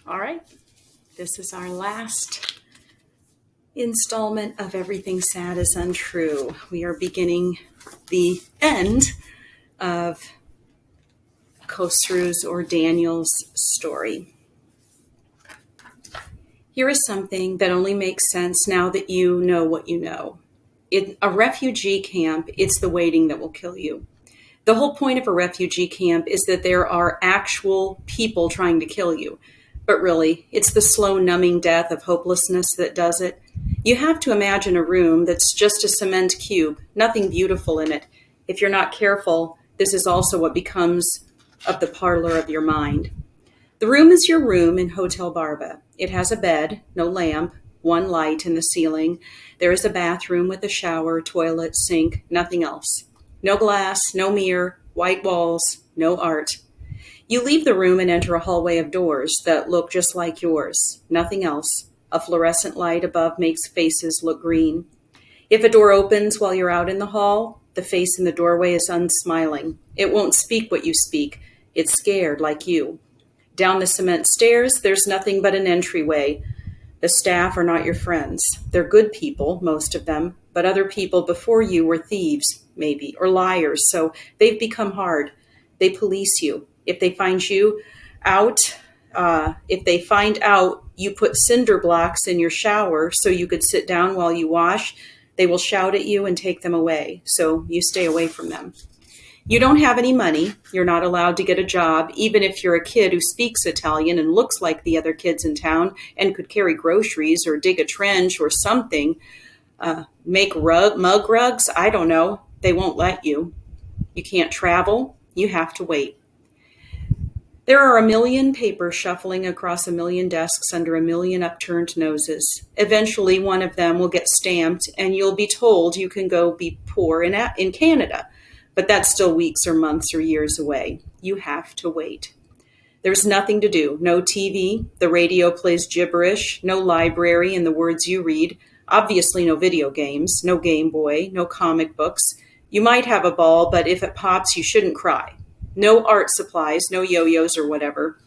All right, this is our last installment of Everything Sad is Untrue. We are beginning the end of Khosrow's or Daniel's story. Here is something that only makes sense now that you know what you know. In a refugee camp, it's the waiting that will kill you. The whole point of a refugee camp is that there are actual people trying to kill you. But really, it's the slow numbing death of hopelessness that does it. You have to imagine a room that's just a cement cube, nothing beautiful in it. If you're not careful, this is also what becomes of the parlor of your mind. The room is your room in Hotel Barba. It has a bed, no lamp, one light in the ceiling. There is a bathroom with a shower, toilet, sink, nothing else. No glass, no mirror, white walls, no art. You leave the room and enter a hallway of doors that look just like yours. Nothing else. A fluorescent light above makes faces look green. If a door opens while you're out in the hall, the face in the doorway is unsmiling. It won't speak what you speak. It's scared like you. Down the cement stairs, there's nothing but an entryway. The staff are not your friends. They're good people, most of them, but other people before you were thieves, maybe, or liars, so they've become hard. They police you. If they find out you put cinder blocks in your shower so you could sit down while you wash, they will shout at you and take them away, so you stay away from them. You don't have any money. You're not allowed to get a job, even if you're a kid who speaks Italian and looks like the other kids in town and could carry groceries or dig a trench or something. Make mug rugs? I don't know. They won't let you. You can't travel. You have to wait. There are a million papers shuffling across a million desks under a million upturned noses. Eventually, one of them will get stamped, and you'll be told you can go be poor in Canada. But that's still weeks or months or years away. You have to wait. There's nothing to do. No TV. The radio plays gibberish. No library in the words you read. Obviously no video games. No Game Boy. No comic books. You might have a ball, but if it pops, you shouldn't cry. No art supplies. No yo-yos or whatever.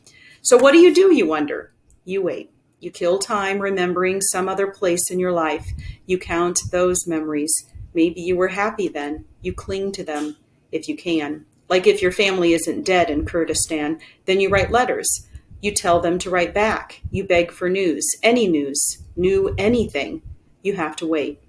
So what do, you wonder? You wait. You kill time remembering some other place in your life. You count those memories. Maybe you were happy then. You cling to them, if you can. Like if your family isn't dead in Kurdistan, then you write letters. You tell them to write back. You beg for news, new anything. You have to wait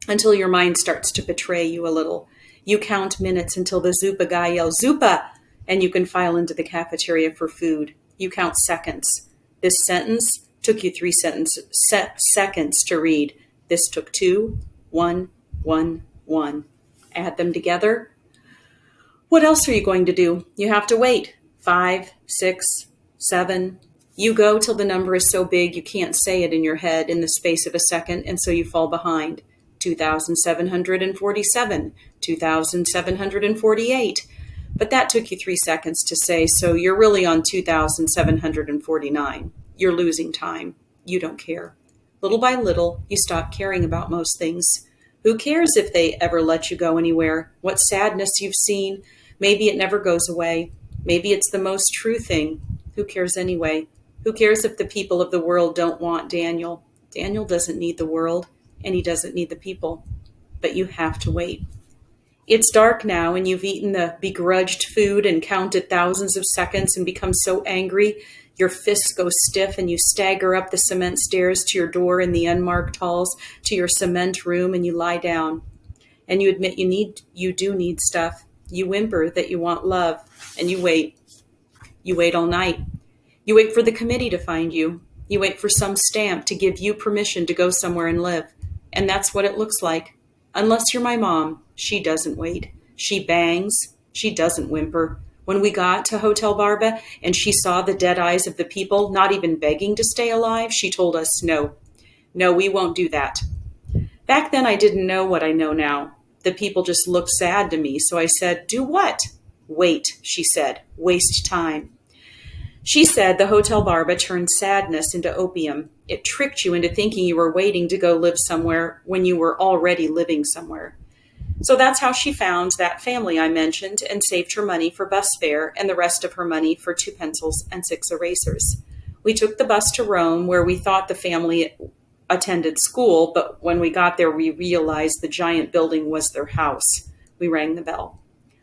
until your mind starts to betray you a little. You count minutes until the Zupa guy yells, "Zupa!" and you can file into the cafeteria for food. You count seconds. This sentence took you 3 seconds to read. This took 2, 1, 1. Add them together. What else are you going to do? You have to wait. 5, 6, 7. You go till the number is so big you can't say it in your head in the space of a second, and so you fall behind. 2,747, 2,748. But that took you 3 seconds to say, so you're really on 2,749. You're losing time. You don't care. Little by little, you stop caring about most things. Who cares if they ever let you go anywhere? What sadness you've seen? Maybe it never goes away. Maybe it's the most true thing. Who cares anyway? Who cares if the people of the world don't want Daniel? Daniel doesn't need the world, and he doesn't need the people. But you have to wait. It's dark now, and you've eaten the begrudged food and counted thousands of seconds and become so angry your fists go stiff and you stagger up the cement stairs to your door in the unmarked halls, to your cement room, and you lie down. And you admit you do need stuff. You whimper that you want love, and you wait. You wait all night. You wait for the committee to find you. You wait for some stamp to give you permission to go somewhere and live. And that's what it looks like. Unless you're my mom, she doesn't wait. She bangs. She doesn't whimper. When we got to Hotel Barba and she saw the dead eyes of the people not even begging to stay alive, she told us, no, we won't do that. Back then, I didn't know what I know now. The people just looked sad to me, so I said, do what? Wait, she said, waste time. She said the Hotel Barba turned sadness into opium. It tricked you into thinking you were waiting to go live somewhere when you were already living somewhere. So that's how she found that family I mentioned and saved her money for bus fare and the rest of her money for 2 pencils and 6 erasers. We took the bus to Rome, where we thought the family attended school, but when we got there, we realized the giant building was their house. We rang the bell.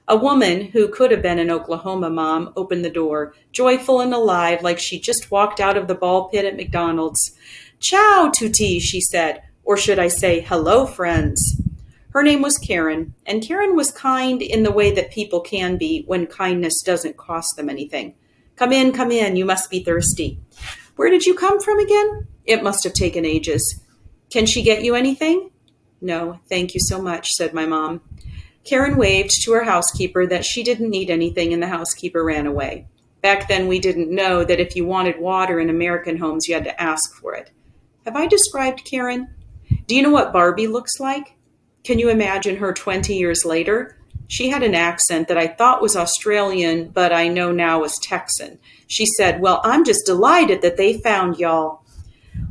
A woman who could have been an Oklahoma mom opened the door, joyful and alive, like she just walked out of the ball pit at McDonald's. "Ciao, tutti," she said, or should I say, "Hello, friends." Her name was Karen, and Karen was kind in the way that people can be when kindness doesn't cost them anything. Come in, you must be thirsty." "Where did you come from again?" "It must have taken ages." "Can she get you anything?" "No, thank you so much," said my mom. Karen waved to her housekeeper that she didn't need anything, and the housekeeper ran away. Back then, we didn't know that if you wanted water in American homes, you had to ask for it. Have I described Karen? Do you know what Barbie looks like? Can you imagine her 20 years later? She had an accent that I thought was Australian, but I know now was Texan. She said, "Well, I'm just delighted that they found y'all."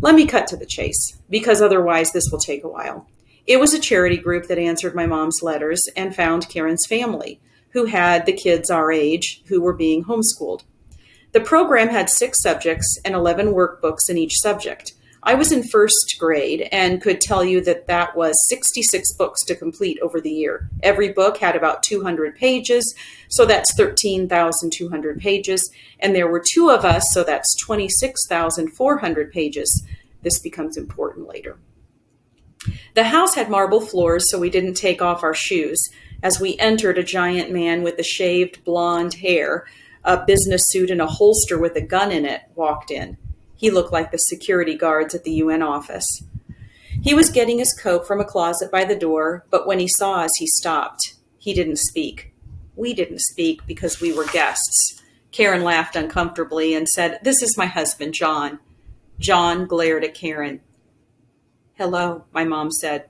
Let me cut to the chase, because otherwise this will take a while. It was a charity group that answered my mom's letters and found Karen's family, who had the kids our age who were being homeschooled. The program had 6 subjects and 11 workbooks in each subject. I was in first grade and could tell you that that was 66 books to complete over the year. Every book had about 200 pages, so that's 13,200 pages. And there were 2 of us, so that's 26,400 pages. This becomes important later. The house had marble floors, so we didn't take off our shoes. As we entered, a giant man with a shaved blonde hair, a business suit, and a holster with a gun in it walked in. He looked like the security guards at the UN office. He was getting his coat from a closet by the door, but when he saw us, he stopped. He didn't speak. We didn't speak because we were guests. Karen laughed uncomfortably and said, "This is my husband, John." John glared at Karen. "Hello," my mom said.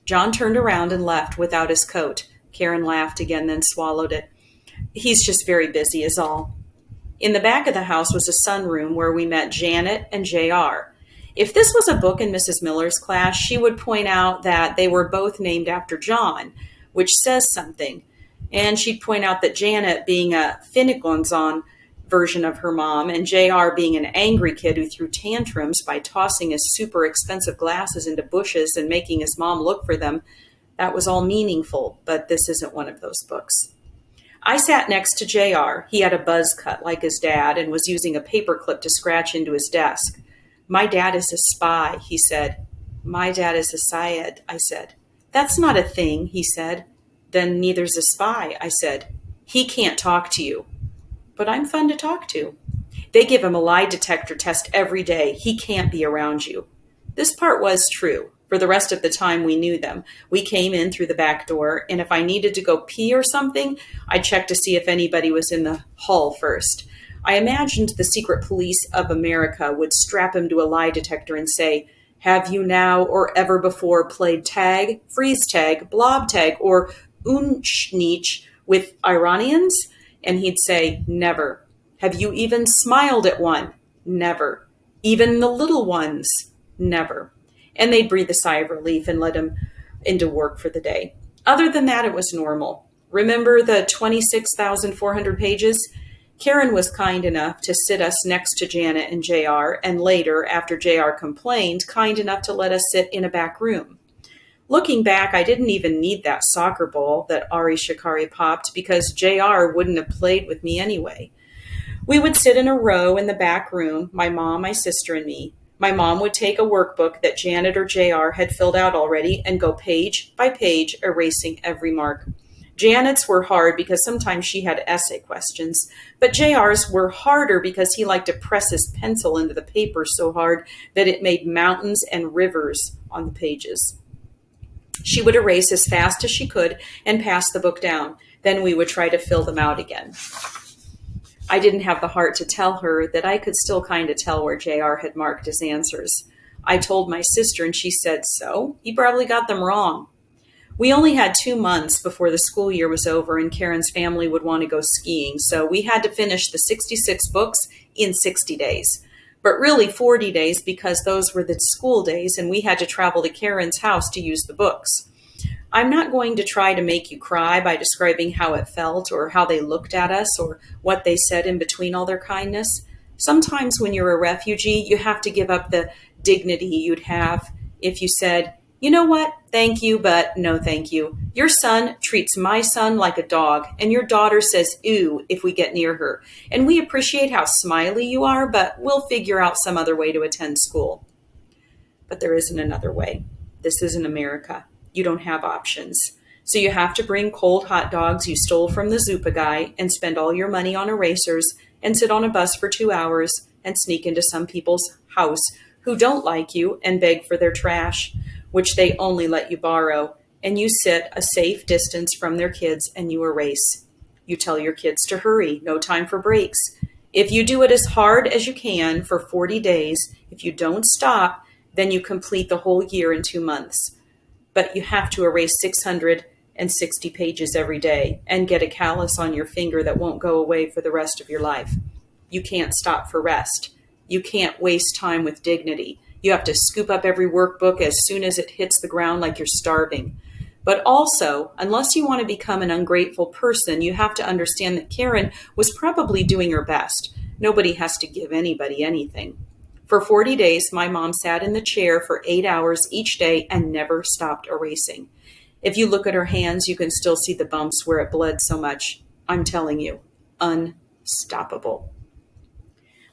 John turned around and left without his coat. Karen laughed again, then swallowed it. "He's just very busy is all." In the back of the house was a sunroom where we met Janet and JR. If this was a book in Mrs. Miller's class, she would point out that they were both named after John, which says something. And she'd point out that Janet, being a Finnegan's-on version of her mom, and JR being an angry kid who threw tantrums by tossing his super expensive glasses into bushes and making his mom look for them, that was all meaningful, but this isn't one of those books. I sat next to JR. He had a buzz cut like his dad and was using a paperclip to scratch into his desk. "My dad is a spy," he said. "My dad is a Syed," I said. "That's not a thing," he said. "Then neither's a spy," I said. "He can't talk to you." "But I'm fun to talk to." "They give him a lie detector test every day. He can't be around you." This part was true. For the rest of the time, we knew them. We came in through the back door, and if I needed to go pee or something, I checked to see if anybody was in the hall first. I imagined the secret police of America would strap him to a lie detector and say, "Have you now or ever before played tag, freeze tag, blob tag, or unschneech with Iranians?" And he'd say, "Never." "Have you even smiled at one?" "Never." "Even the little ones?" "Never." And they'd breathe a sigh of relief and let him into work for the day. Other than that, it was normal. Remember the 26,400 pages? Karen was kind enough to sit us next to Janet and JR, and later, after JR complained, kind enough to let us sit in a back room. Looking back, I didn't even need that soccer ball that Ari Shikari popped because JR wouldn't have played with me anyway. We would sit in a row in the back room, my mom, my sister, and me. My mom would take a workbook that Janet or JR had filled out already and go page by page, erasing every mark. Janet's were hard because sometimes she had essay questions, but JR's were harder because he liked to press his pencil into the paper so hard that it made mountains and rivers on the pages. She would erase as fast as she could and pass the book down. Then we would try to fill them out again. I didn't have the heart to tell her that I could still kind of tell where JR had marked his answers. I told my sister, and she said, "So? You probably got them wrong." We only had 2 months before the school year was over and Karen's family would want to go skiing, so we had to finish the 66 books in 60 days. But really 40 days because those were the school days and we had to travel to Karen's house to use the books. I'm not going to try to make you cry by describing how it felt or how they looked at us or what they said in between all their kindness. Sometimes when you're a refugee, you have to give up the dignity you'd have if you said, you know what, thank you, but no thank you. Your son treats my son like a dog, and your daughter says, ew, if we get near her. And we appreciate how smiley you are, but we'll figure out some other way to attend school. But there isn't another way. This isn't America. You don't have options. So you have to bring cold hot dogs you stole from the Zupa guy and spend all your money on erasers and sit on a bus for 2 hours and sneak into some people's house who don't like you and beg for their trash, which they only let you borrow. And you sit a safe distance from their kids and you erase. You tell your kids to hurry, no time for breaks. If you do it as hard as you can for 40 days, if you don't stop, then you complete the whole year in 2 months. But you have to erase 660 pages every day and get a callus on your finger that won't go away for the rest of your life. You can't stop for rest. You can't waste time with dignity. You have to scoop up every workbook as soon as it hits the ground like you're starving. But also, unless you want to become an ungrateful person, you have to understand that Karen was probably doing her best. Nobody has to give anybody anything. For 40 days, my mom sat in the chair for 8 hours each day and never stopped erasing. If you look at her hands, you can still see the bumps where it bled so much. I'm telling you, unstoppable.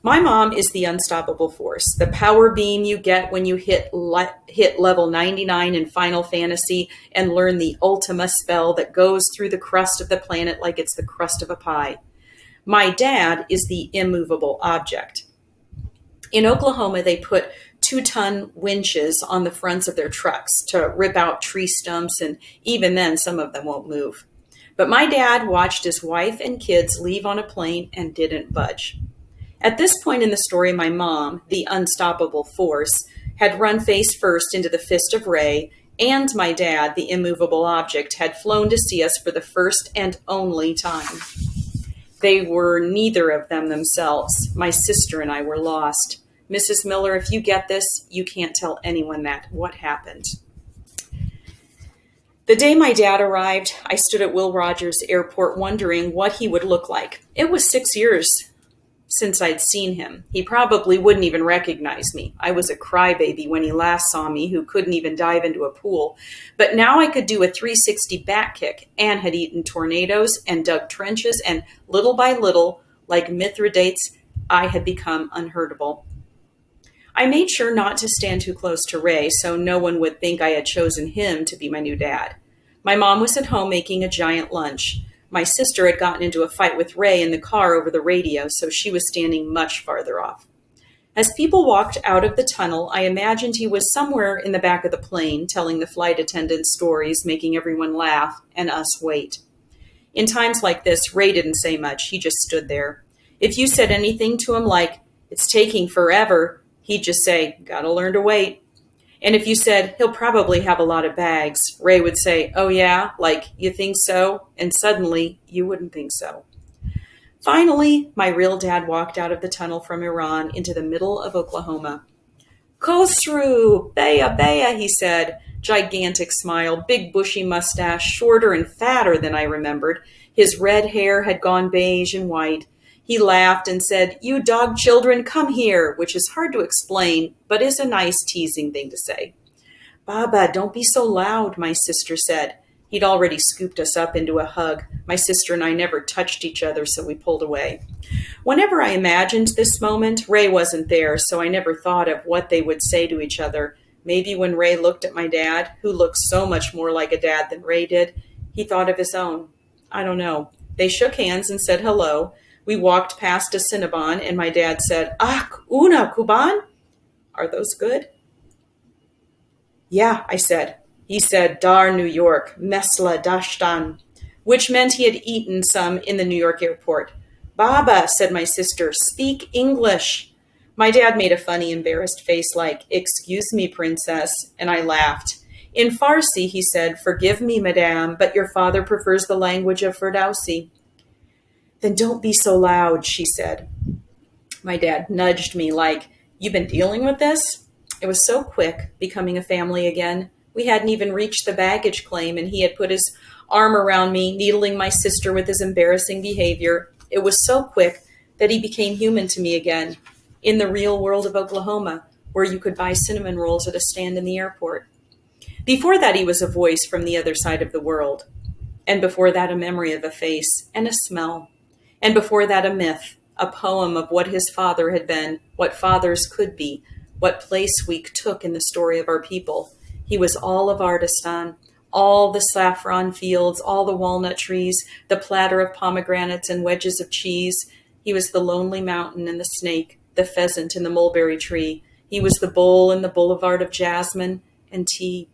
My mom is the unstoppable force, the power beam you get when you hit level 99 in Final Fantasy and learn the Ultima spell that goes through the crust of the planet like it's the crust of a pie. My dad is the immovable object. In Oklahoma, they put 2-ton winches on the fronts of their trucks to rip out tree stumps, and even then, some of them won't move. But my dad watched his wife and kids leave on a plane and didn't budge. At this point in the story, my mom, the unstoppable force, had run face first into the fist of Ray, and my dad, the immovable object, had flown to see us for the first and only time. They were neither of them themselves. My sister and I were lost. Mrs. Miller, if you get this, you can't tell anyone what happened. The day my dad arrived, I stood at Will Rogers Airport wondering what he would look like. It was 6 years since I'd seen him. He probably wouldn't even recognize me. I was a crybaby when he last saw me, who couldn't even dive into a pool. But now I could do a 360 back kick and had eaten tornadoes and dug trenches, and little by little, like Mithridates, I had become unhurtable. I made sure not to stand too close to Ray so no one would think I had chosen him to be my new dad. My mom was at home making a giant lunch. My sister had gotten into a fight with Ray in the car over the radio, so she was standing much farther off. As people walked out of the tunnel, I imagined he was somewhere in the back of the plane, telling the flight attendants stories, making everyone laugh, and us wait. In times like this, Ray didn't say much. He just stood there. If you said anything to him like, "It's taking forever," he'd just say, "Gotta learn to wait." And if you said, "He'll probably have a lot of bags," Ray would say, "Oh yeah, like, you think so?" And suddenly, you wouldn't think so. Finally, my real dad walked out of the tunnel from Iran into the middle of Oklahoma. "Khosru, Baya, Baya," he said. Gigantic smile, big bushy mustache, shorter and fatter than I remembered. His red hair had gone beige and white. He laughed and said, "You dog children, come here," which is hard to explain, but is a nice teasing thing to say. "Baba, don't be so loud," my sister said. He'd already scooped us up into a hug. My sister and I never touched each other, so we pulled away. Whenever I imagined this moment, Ray wasn't there, so I never thought of what they would say to each other. Maybe when Ray looked at my dad, who looked so much more like a dad than Ray did, he thought of his own. I don't know. They shook hands and said hello. We walked past a Cinnabon, and my dad said, "Ah, una Kuban? Are those good?" "Yeah," I said. He said, "Dar, New York, Mesla Dashtan," which meant he had eaten some in the New York airport. "Baba," said my sister, "speak English." My dad made a funny, embarrassed face like, "Excuse me, princess," and I laughed. In Farsi, he said, "Forgive me, madame, but your father prefers the language of Ferdowsi." "Then don't be so loud," she said. My dad nudged me like, "You been dealing with this?" It was so quick, becoming a family again. We hadn't even reached the baggage claim, and he had put his arm around me, needling my sister with his embarrassing behavior. It was so quick that he became human to me again, in the real world of Oklahoma, where you could buy cinnamon rolls at a stand in the airport. Before that, he was a voice from the other side of the world. And before that, a memory of a face and a smell. And before that, a myth, a poem of what his father had been, what fathers could be, what place we took in the story of our people. He was all of Ardistan, all the saffron fields, all the walnut trees, the platter of pomegranates and wedges of cheese. He was the lonely mountain and the snake, the pheasant and the mulberry tree. He was the bowl and the boulevard of jasmine and tea.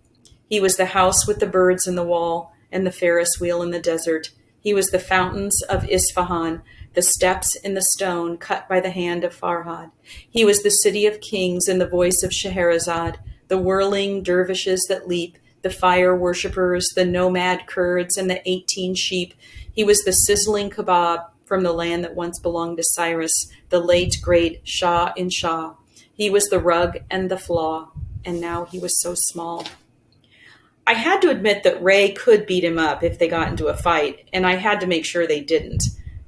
He was the house with the birds in the wall and the Ferris wheel in the desert. He was the fountains of Isfahan, the steps in the stone cut by the hand of Farhad. He was the city of kings and the voice of Scheherazade, the whirling dervishes that leap, the fire worshippers, the nomad Kurds, and the 18 sheep. He was the sizzling kebab from the land that once belonged to Cyrus, the late great Shah in Shah. He was the rug and the flaw, and now he was so small. I had to admit that Ray could beat him up if they got into a fight, and I had to make sure they didn't.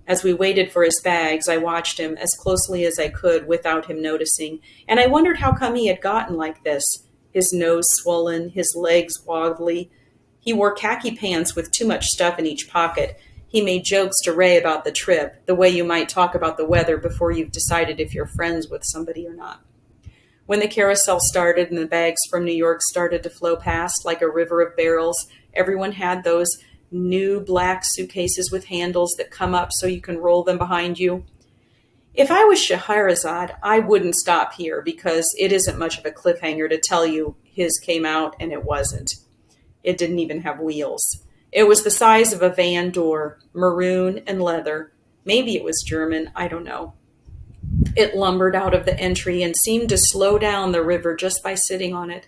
As we waited for his bags, I watched him as closely as I could without him noticing, and I wondered how come he had gotten like this. His nose swollen, his legs wobbly. He wore khaki pants with too much stuff in each pocket. He made jokes to Ray about the trip, the way you might talk about the weather before you've decided if you're friends with somebody or not. When the carousel started and the bags from New York started to flow past like a river of barrels, everyone had those new black suitcases with handles that come up so you can roll them behind you. If I was Scheherazade, I wouldn't stop here because it isn't much of a cliffhanger to tell you his came out and it wasn't. It didn't even have wheels. It was the size of a van door, maroon and leather. Maybe it was German, I don't know. It lumbered out of the entry and seemed to slow down the river just by sitting on it.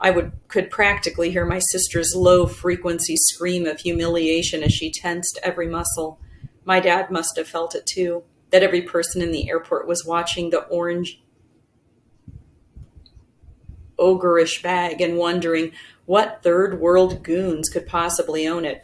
I could practically hear my sister's low-frequency scream of humiliation as she tensed every muscle. My dad must have felt it too, that every person in the airport was watching the orange, ogreish bag and wondering what third-world goons could possibly own it.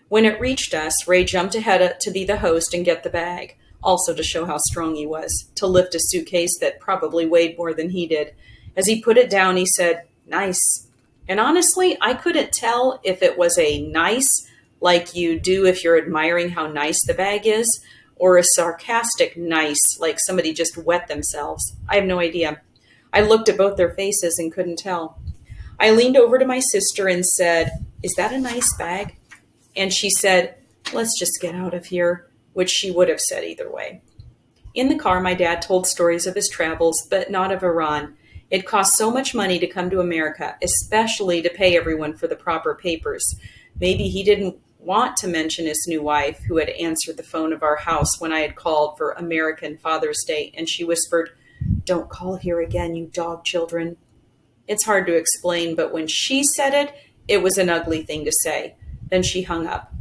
When it reached us, Ray jumped ahead to be the host and get the bag, also to show how strong he was, to lift a suitcase that probably weighed more than he did. As he put it down, he said, "Nice." And honestly, I couldn't tell if it was a nice, like you do if you're admiring how nice the bag is, or a sarcastic nice, like somebody just wet themselves. I have no idea. I looked at both their faces and couldn't tell. I leaned over to my sister and said, "Is that a nice bag?" And she said, "Let's just get out of here," which she would have said either way. In the car, my dad told stories of his travels, but not of Iran. It cost so much money to come to America, especially to pay everyone for the proper papers. Maybe he didn't want to mention his new wife, who had answered the phone of our house when I had called for American Father's Day, and she whispered, "Don't call here again, you dog children." It's hard to explain, but when she said it, it was an ugly thing to say. Then she hung up.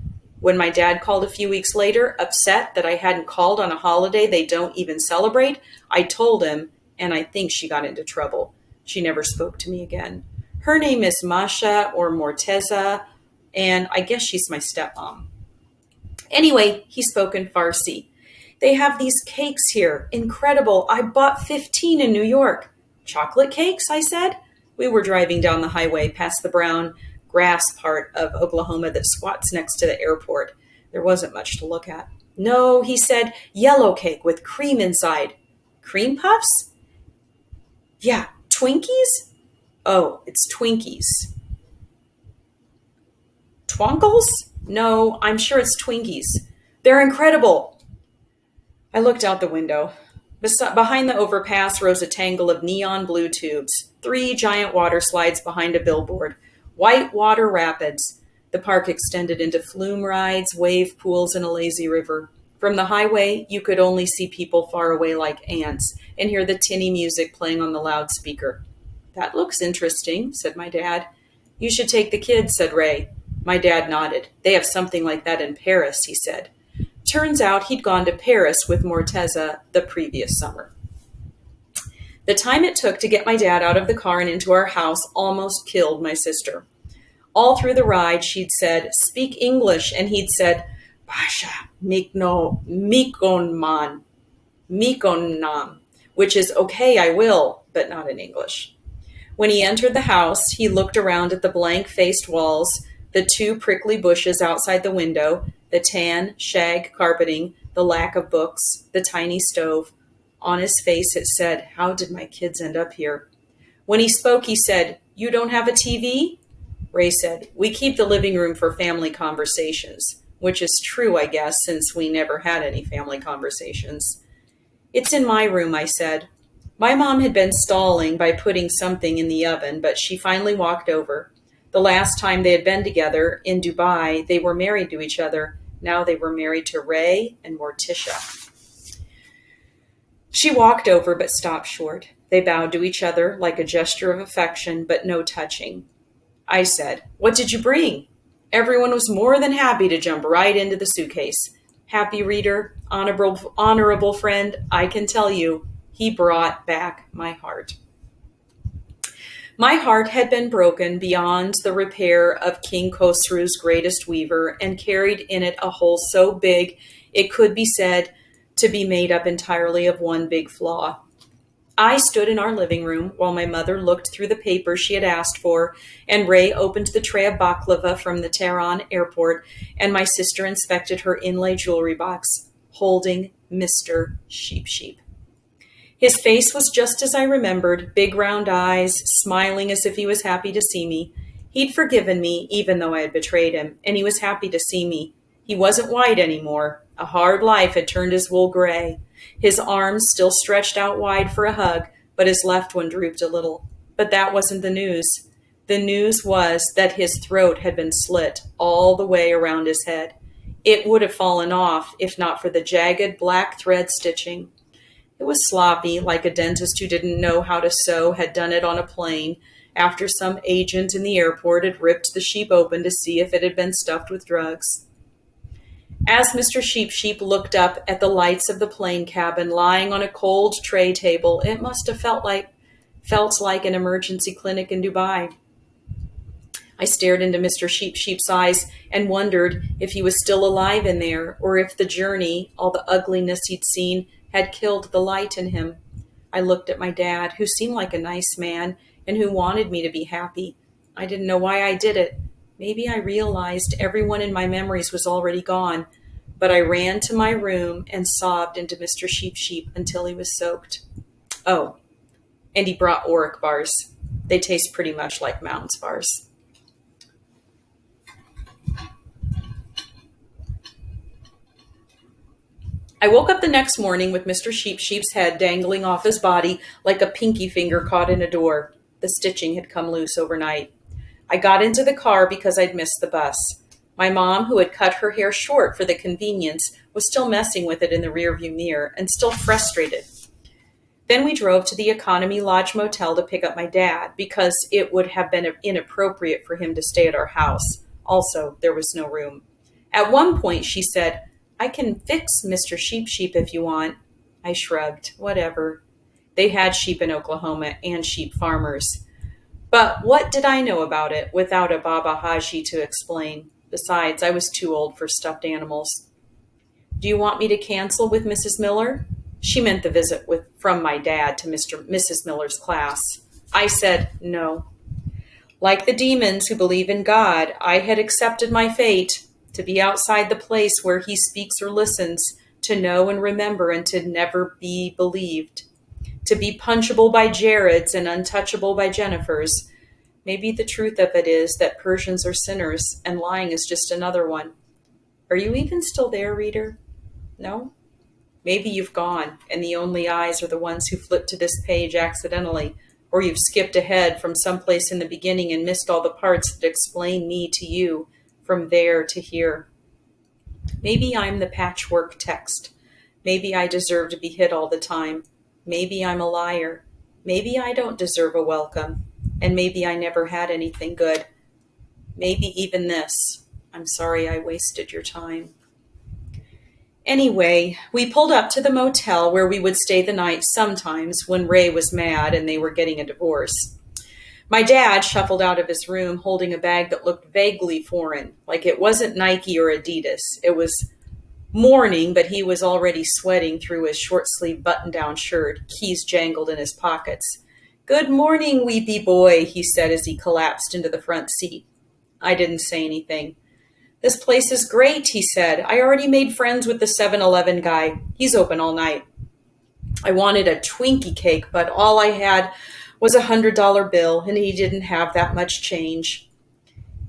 When my dad called a few weeks later, upset that I hadn't called on a holiday they don't even celebrate, I told him, and I think she got into trouble. She never spoke to me again. Her name is Masha or Morteza, and I guess she's my stepmom. Anyway, he spoke in Farsi. "They have these cakes here. Incredible. I bought 15 in New York." "Chocolate cakes?" I said. We were driving down the highway past the brown grass part of Oklahoma that squats next to the airport. There wasn't much to look at. "No," he said, "yellow cake with cream inside." "Cream puffs?" "Yeah, Twinkies?" "Oh, it's Twinkies." "Twonkles?" "No, I'm sure it's Twinkies. They're incredible." I looked out the window. Behind the overpass rose a tangle of neon blue tubes, 3 giant water slides behind a billboard, white water rapids. The park extended into flume rides, wave pools, and a lazy river. From the highway, you could only see people far away like ants and hear the tinny music playing on the loudspeaker. "That looks interesting," said my dad. "You should take the kids," said Ray. My dad nodded. "They have something like that in Paris," he said. Turns out he'd gone to Paris with Morteza the previous summer. The time it took to get my dad out of the car and into our house almost killed my sister. All through the ride, she'd said, "Speak English," and he'd said, "Pasha, mikon man." Mikonam, which is okay, I will, but not in English. When he entered the house, he looked around at the blank-faced walls, the two prickly bushes outside the window, the tan shag carpeting, the lack of books, the tiny stove. On his face it said, "How did my kids end up here?" When he spoke, he said, "You don't have a TV?" Ray said, "We keep the living room for family conversations," which is true, I guess, since we never had any family conversations. "It's in my room," I said. My mom had been stalling by putting something in the oven, but she finally walked over. The last time they had been together in Dubai, they were married to each other. Now they were married to Ray and Morticia. She walked over but stopped short. They bowed to each other like a gesture of affection, but no touching. I said, "What did you bring?" Everyone was more than happy to jump right into the suitcase. Happy reader, honorable friend, I can tell you, he brought back my heart. My heart had been broken beyond the repair of King Khosrow's greatest weaver and carried in it a hole so big it could be said to be made up entirely of one big flaw. I stood in our living room while my mother looked through the papers she had asked for, and Ray opened the tray of baklava from the Tehran airport, and my sister inspected her inlay jewelry box, holding Mr. Sheep. His face was just as I remembered, big round eyes, smiling as if he was happy to see me. He'd forgiven me, even though I had betrayed him, and he was happy to see me. He wasn't white anymore. A hard life had turned his wool gray. His arms still stretched out wide for a hug, but his left one drooped a little. But that wasn't the news. The news was that his throat had been slit all the way around his head. It would have fallen off if not for the jagged black thread stitching. It was sloppy, like a dentist who didn't know how to sew had done it on a plane after some agent in the airport had ripped the sheep open to see if it had been stuffed with drugs. As Mr. Sheep looked up at the lights of the plane cabin lying on a cold tray table, it must have felt like an emergency clinic in Dubai. I stared into Mr. Sheep's eyes and wondered if he was still alive in there, or if the journey, all the ugliness he'd seen, had killed the light in him. I looked at my dad, who seemed like a nice man and who wanted me to be happy. I didn't know why I did it. Maybe I realized everyone in my memories was already gone, but I ran to my room and sobbed into Mr. Sheep until he was soaked. Oh, and he brought Auric bars. They taste pretty much like Mountains bars. I woke up the next morning with Mr. Sheep's head dangling off his body like a pinky finger caught in a door. The stitching had come loose overnight. I got into the car because I'd missed the bus. My mom, who had cut her hair short for the convenience, was still messing with it in the rearview mirror and still frustrated. Then we drove to the Economy Lodge Motel to pick up my dad because it would have been inappropriate for him to stay at our house. Also, there was no room. At one point, she said, "I can fix Mr. Sheep if you want." I shrugged. Whatever. They had sheep in Oklahoma and sheep farmers. But what did I know about it without a Baba Haji to explain? Besides, I was too old for stuffed animals. "Do you want me to cancel with Mrs. Miller?" She meant the visit from my dad to Mrs. Miller's class. I said no. Like the demons who believe in God, I had accepted my fate. To be outside the place where he speaks or listens, to know and remember and to never be believed. To be punchable by Jareds and untouchable by Jennifers. Maybe the truth of it is that Persians are sinners and lying is just another one. Are you even still there, reader? No? Maybe you've gone and the only eyes are the ones who flipped to this page accidentally, or you've skipped ahead from someplace in the beginning and missed all the parts that explain me to you. From there to here. Maybe I'm the patchwork text. Maybe I deserve to be hit all the time. Maybe I'm a liar. Maybe I don't deserve a welcome. And maybe I never had anything good. Maybe even this. I'm sorry I wasted your time. Anyway, we pulled up to the motel where we would stay the night sometimes when Ray was mad and they were getting a divorce. My dad shuffled out of his room holding a bag that looked vaguely foreign, like it wasn't Nike or Adidas. It was Morning, but he was already sweating through his short-sleeved button-down shirt, keys jangled in his pockets. "Good morning, weepy boy," he said as he collapsed into the front seat. I didn't say anything. "This place is great," he said. "I already made friends with the 7-Eleven guy. He's open all night." I wanted a Twinkie cake, but all I had was a $100 bill, and he didn't have that much change.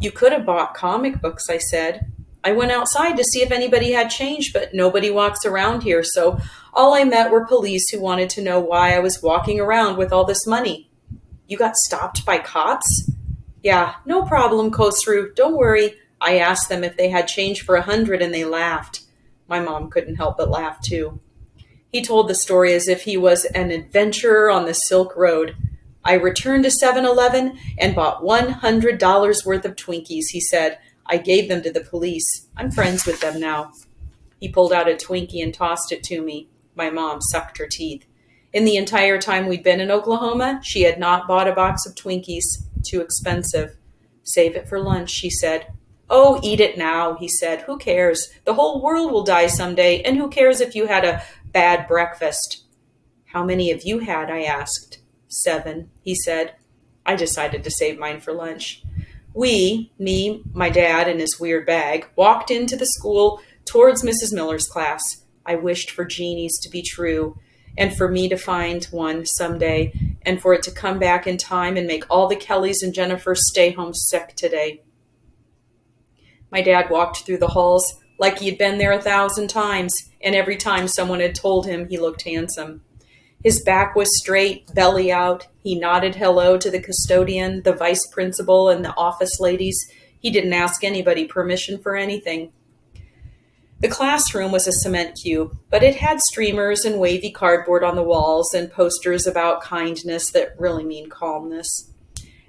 "You could have bought comic books," I said. "I went outside to see if anybody had change, but nobody walks around here, so all I met were police who wanted to know why I was walking around with all this money." "You got stopped by cops?" "Yeah, no problem, Khosru. Don't worry. I asked them if they had change for 100 and they laughed." My mom couldn't help but laugh too. He told the story as if he was an adventurer on the Silk Road. "I returned to 7-Eleven and bought $100 worth of Twinkies," he said. "I gave them to the police. I'm friends with them now." He pulled out a Twinkie and tossed it to me. My mom sucked her teeth. In the entire time we'd been in Oklahoma, she had not bought a box of Twinkies. Too expensive. "Save it for lunch," she said. "Oh, eat it now," he said. "Who cares? The whole world will die someday, and who cares if you had a bad breakfast?" "How many have you had?" I asked. "7," he said. I decided to save mine for lunch. We, me, my dad, and his weird bag, walked into the school towards Mrs. Miller's class. I wished for genies to be true, and for me to find one someday, and for it to come back in time and make all the Kellys and Jennifers stay homesick today. My dad walked through the halls like he had been there 1,000 times, and every time someone had told him he looked handsome. His back was straight, belly out. He nodded hello to the custodian, the vice principal, and the office ladies. He didn't ask anybody permission for anything. The classroom was a cement cube, but it had streamers and wavy cardboard on the walls and posters about kindness that really mean calmness.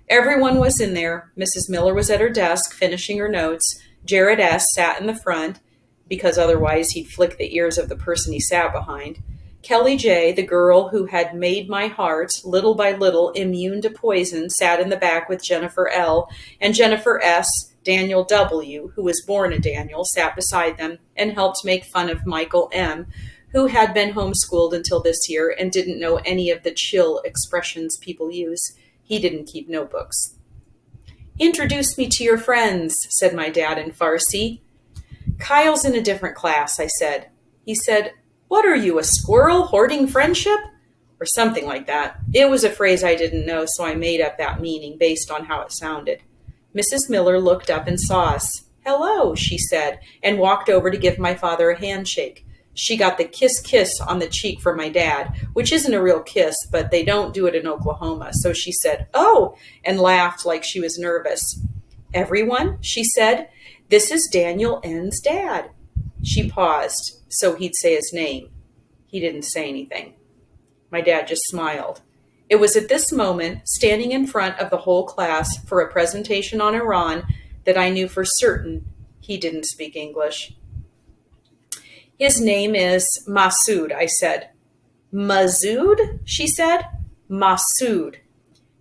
Everyone was in there. Mrs. Miller was at her desk finishing her notes. Jared S. sat in the front, because otherwise he'd flick the ears of the person he sat behind. Kelly J., the girl who had made my heart, little by little, immune to poison, sat in the back with Jennifer L., and Jennifer S., Daniel W., who was born a Daniel, sat beside them and helped make fun of Michael M., who had been homeschooled until this year and didn't know any of the chill expressions people use. He didn't keep notebooks. "Introduce me to your friends," said my dad in Farsi. "Kyle's in a different class," I said. He said, "What are you, a squirrel hoarding friendship?" Or something like that. It was a phrase I didn't know, so I made up that meaning based on how it sounded. Mrs. Miller looked up and saw us. "Hello," she said, and walked over to give my father a handshake. She got the kiss on the cheek for my dad, which isn't a real kiss, but they don't do it in Oklahoma. So she said, "Oh," and laughed like she was nervous. "Everyone," she said, "this is Daniel N.'s dad." She paused, so he'd say his name. He didn't say anything. My dad just smiled. It was at this moment, standing in front of the whole class for a presentation on Iran, that I knew for certain he didn't speak English. "His name is Masood," I said. "Masood?" she said. "Masood,"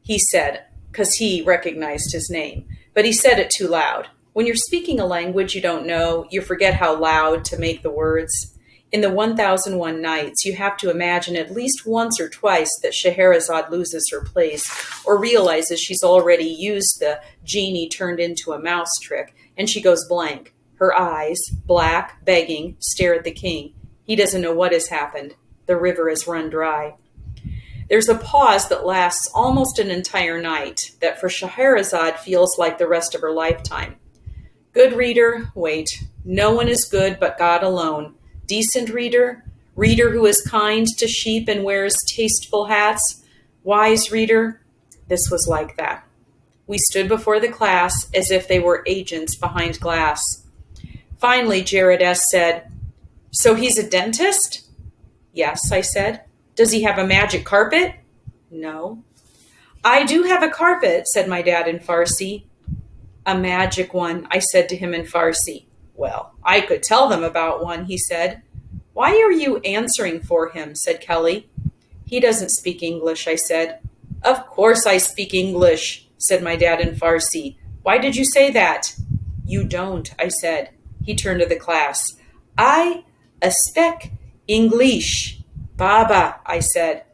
he said, because he recognized his name, but he said it too loud. When you're speaking a language you don't know, you forget how loud to make the words. In the 1001 Nights, you have to imagine at least once or twice that Scheherazade loses her place or realizes she's already used the genie turned into a mouse trick, and she goes blank. Her eyes, black, begging, stare at the king. He doesn't know what has happened. The river has run dry. There's a pause that lasts almost an entire night, that for Scheherazade feels like the rest of her lifetime. Good reader, wait. No one is good but God alone. Decent reader, reader who is kind to sheep and wears tasteful hats. Wise reader, this was like that. We stood before the class as if they were agents behind glass. Finally, Jared S. said, "So he's a dentist?" "Yes," I said. "Does he have a magic carpet?" "No." "I do have a carpet," said my dad in Farsi. "A magic one," I said to him in Farsi. "Well, I could tell them about one," he said. "Why are you answering for him?" said Kelly. "He doesn't speak English," I said. "Of course I speak English," said my dad in Farsi. "Why did you say that?" "You don't," I said. He turned to the class. I speak English. Baba, I said.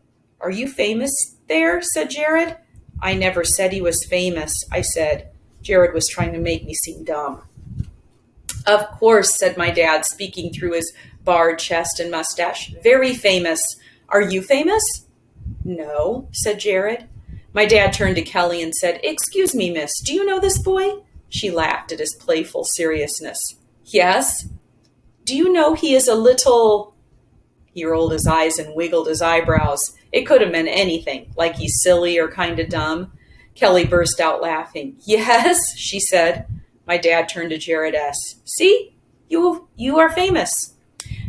Are you famous there? Said Jared. I never said he was famous, I said. Jared was trying to make me seem dumb. Of course, said my dad, speaking through his barred chest and mustache. Very famous. Are you famous? No, said Jared. My dad turned to Kelly and said, Excuse me, miss, do you know this boy? She laughed at his playful seriousness. Yes. Do you know he is a little... He rolled his eyes and wiggled his eyebrows. It could have meant anything, like he's silly or kind of dumb. Kelly burst out laughing. Yes, she said. My dad turned to Jared S. See, you are famous.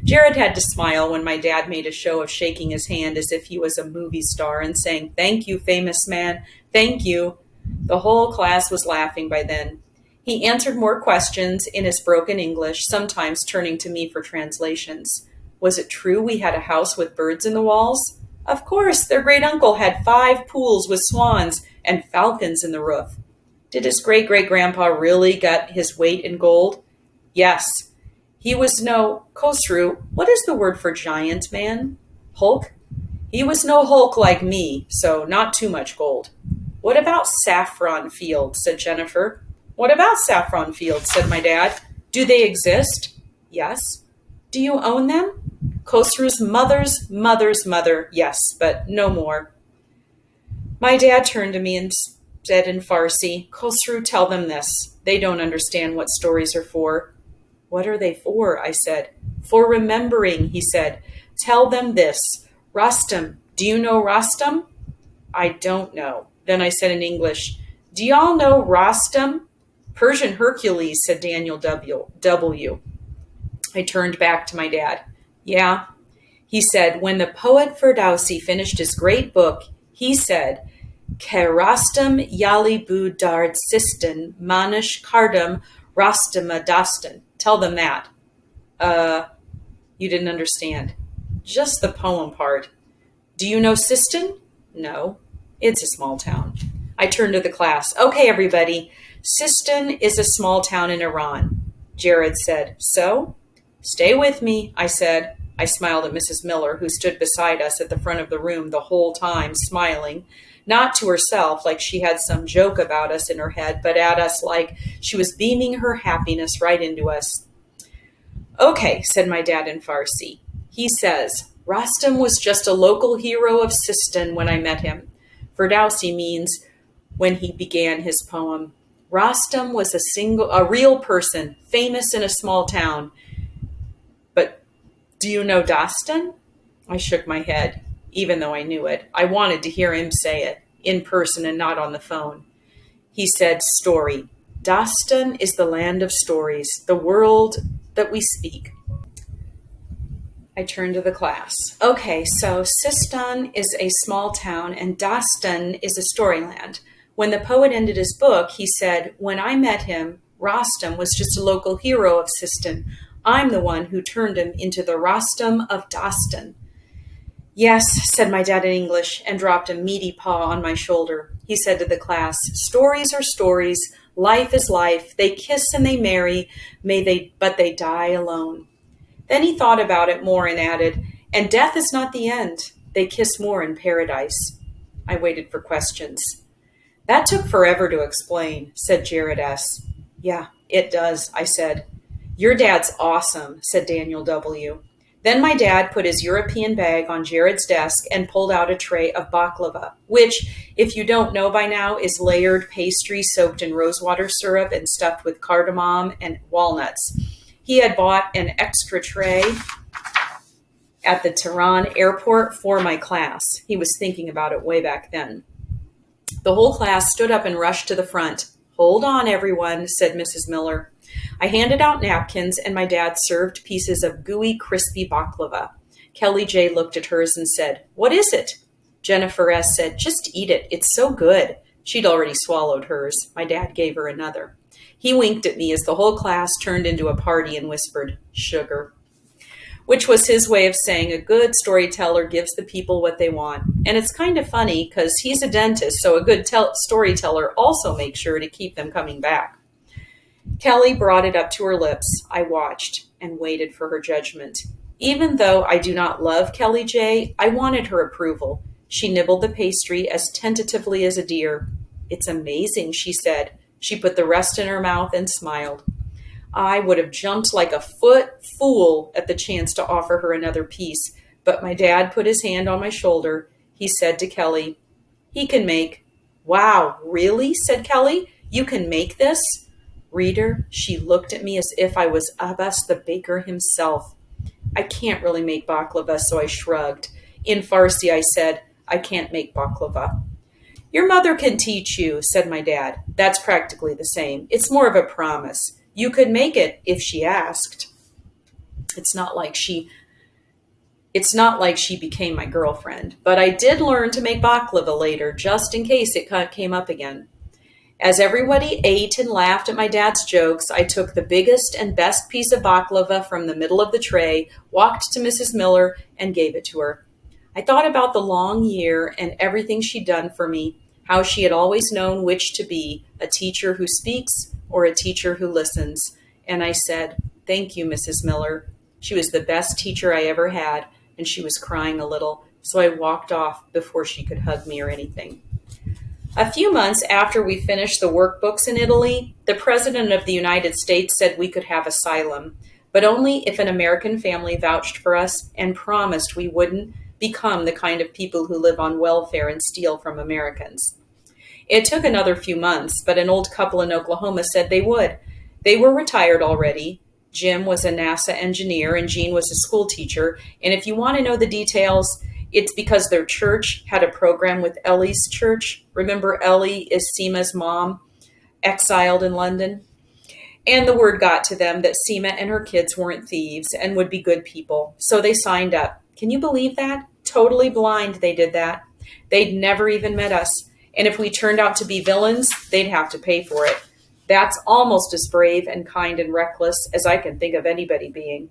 Jared had to smile when my dad made a show of shaking his hand as if he was a movie star and saying, Thank you, famous man, thank you. The whole class was laughing by then. He answered more questions in his broken English, sometimes turning to me for translations. Was it true we had a house with birds in the walls? Of course, their great-uncle had 5 pools with swans and falcons in the roof. Did his great-great-grandpa really get his weight in gold? Yes. He was no Khosrow. What is the word for giant man? Hulk? He was no Hulk like me, so not too much gold. What about saffron fields? Said Jennifer. What about saffron fields? Said my dad. Do they exist? Yes. Do you own them? Khosrow's mother's mother's mother, yes, but no more. My dad turned to me and said in Farsi, Khosrow, tell them this. They don't understand what stories are for. What are they for? I said. For remembering, he said. Tell them this. Rostam. Do you know Rostam? I don't know. Then I said in English, do y'all know Rostam? Persian Hercules, said Daniel W. I turned back to my dad. Yeah. He said, when the poet Ferdowsi finished his great book, he said, Kerastam Yali Bu Dard Sistan Manish Kardam Rastama Dastan. Tell them that. You didn't understand. Just the poem part. Do you know Sistan? No. It's a small town. I turned to the class. Okay, everybody. Sistan is a small town in Iran. Jared said, so? Stay with me, I said. I smiled at Mrs. Miller, who stood beside us at the front of the room the whole time, smiling, not to herself like she had some joke about us in her head, but at us like she was beaming her happiness right into us. Okay, said my dad in Farsi. He says, Rostam was just a local hero of Sistan when I met him. Ferdowsi means when he began his poem. Rostam was a real person, famous in a small town. But do you know Dastan? I shook my head, even though I knew it. I wanted to hear him say it, in person and not on the phone. He said, story. Dastan is the land of stories, the world that we speak. I turned to the class. Okay, so Sistan is a small town and Dastan is a storyland. When the poet ended his book, he said, when I met him, Rostam was just a local hero of Sistan. I'm the one who turned him into the Rostam of Dastan. Yes, said my dad in English and dropped a meaty paw on my shoulder. He said to the class, stories are stories, life is life, they kiss and they marry, but they die alone. Then he thought about it more and added, and death is not the end, they kiss more in paradise. I waited for questions. That took forever to explain, said Jared S. Yeah, it does, I said. Your dad's awesome, said Daniel W. Then my dad put his European bag on Jared's desk and pulled out a tray of baklava, which, if you don't know by now, is layered pastry soaked in rosewater syrup and stuffed with cardamom and walnuts. He had bought an extra tray at the Tehran airport for my class. He was thinking about it way back then. The whole class stood up and rushed to the front. Hold on, everyone, said Mrs. Miller. I handed out napkins, and my dad served pieces of gooey, crispy baklava. Kelly J. looked at hers and said, what is it? Jennifer S. said, just eat it. It's so good. She'd already swallowed hers. My dad gave her another. He winked at me as the whole class turned into a party and whispered, sugar, which was his way of saying a good storyteller gives the people what they want. And it's kind of funny because he's a dentist, so a good storyteller also makes sure to keep them coming back. Kelly brought it up to her lips. I watched and waited for her judgment. Even though I do not love Kelly J, I wanted her approval. She nibbled the pastry as tentatively as a deer. It's amazing, she said. She put the rest in her mouth and smiled. I would have jumped like a fool at the chance to offer her another piece, but my dad put his hand on my shoulder. He said to Kelly, "He can make." "Wow, really?" said Kelly. "You can make this?" Reader, she looked at me as if I was Abbas the baker himself. I can't really make baklava, so I shrugged. In Farsi, I said, I can't make baklava. Your mother can teach you, said my dad. That's practically the same. It's more of a promise. You could make it if she asked. It's not like she became my girlfriend, but I did learn to make baklava later, just in case it came up again. As everybody ate and laughed at my dad's jokes, I took the biggest and best piece of baklava from the middle of the tray, walked to Mrs. Miller, and gave it to her. I thought about the long year and everything she'd done for me, how she had always known which to be, a teacher who speaks or a teacher who listens. And I said, "Thank you, Mrs. Miller." She was the best teacher I ever had, and she was crying a little, so I walked off before she could hug me or anything. A few months after we finished the workbooks in Italy, the President of the United States said we could have asylum, but only if an American family vouched for us and promised we wouldn't become the kind of people who live on welfare and steal from Americans. It took another few months, but an old couple in Oklahoma said they would. They were retired already. Jim was a NASA engineer and Jean was a school teacher, and if you want to know the details, it's because their church had a program with Ellie's church. Remember, Ellie is Seema's mom, exiled in London? And the word got to them that Seema and her kids weren't thieves and would be good people. So they signed up. Can you believe that? Totally blind they did that. They'd never even met us. And if we turned out to be villains, they'd have to pay for it. That's almost as brave and kind and reckless as I can think of anybody being.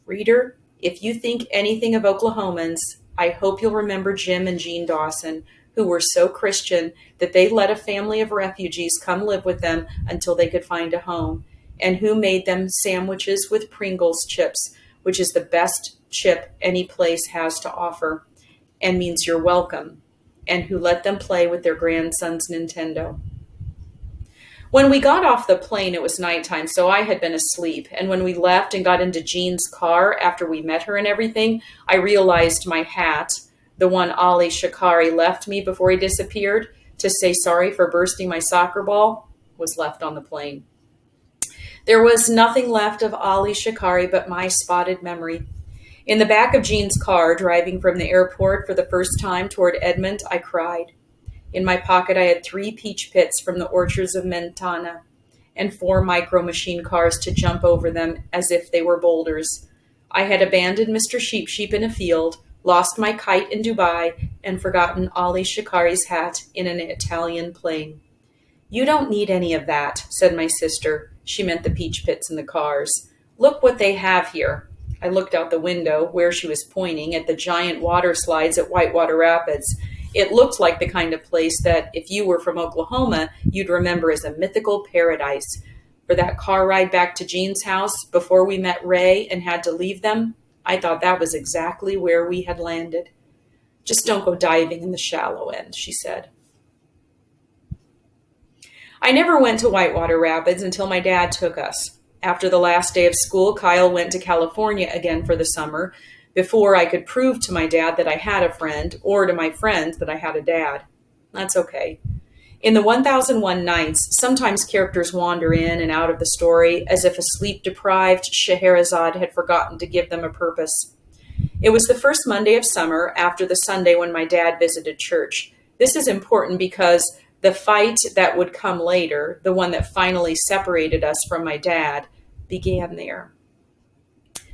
Reader, if you think anything of Oklahomans, I hope you'll remember Jim and Jean Dawson, who were so Christian that they let a family of refugees come live with them until they could find a home, and who made them sandwiches with Pringles chips, which is the best chip any place has to offer and means you're welcome, and who let them play with their grandson's Nintendo. When we got off the plane, it was nighttime, so I had been asleep. And when we left and got into Jean's car after we met her and everything, I realized my hat, the one Ali Shikari left me before he disappeared to say sorry for bursting my soccer ball, was left on the plane. There was nothing left of Ali Shikari but my spotted memory. In the back of Jean's car, driving from the airport for the first time toward Edmond, I cried. In my pocket, I had 3 peach pits from the orchards of Mentana and 4 micro machine cars to jump over them as if they were boulders. I had abandoned Mr. Sheep in a field, lost my kite in Dubai, and forgotten Ali Shikari's hat in an Italian plane. You don't need any of that, said my sister. She meant the peach pits and the cars. Look what they have here. I looked out the window where she was pointing at the giant water slides at Whitewater Rapids. It looked like the kind of place that, if you were from Oklahoma, you'd remember as a mythical paradise. For that car ride back to Jean's house before we met Ray and had to leave them, I thought that was exactly where we had landed. Just don't go diving in the shallow end, she said. I never went to Whitewater Rapids until my dad took us. After the last day of school, Kyle went to California again for the summer, before I could prove to my dad that I had a friend, or to my friends that I had a dad. That's okay. In the 1001 Nights, sometimes characters wander in and out of the story as if a sleep-deprived Scheherazade had forgotten to give them a purpose. It was the first Monday of summer after the Sunday when my dad visited church. This is important because the fight that would come later, the one that finally separated us from my dad, began there.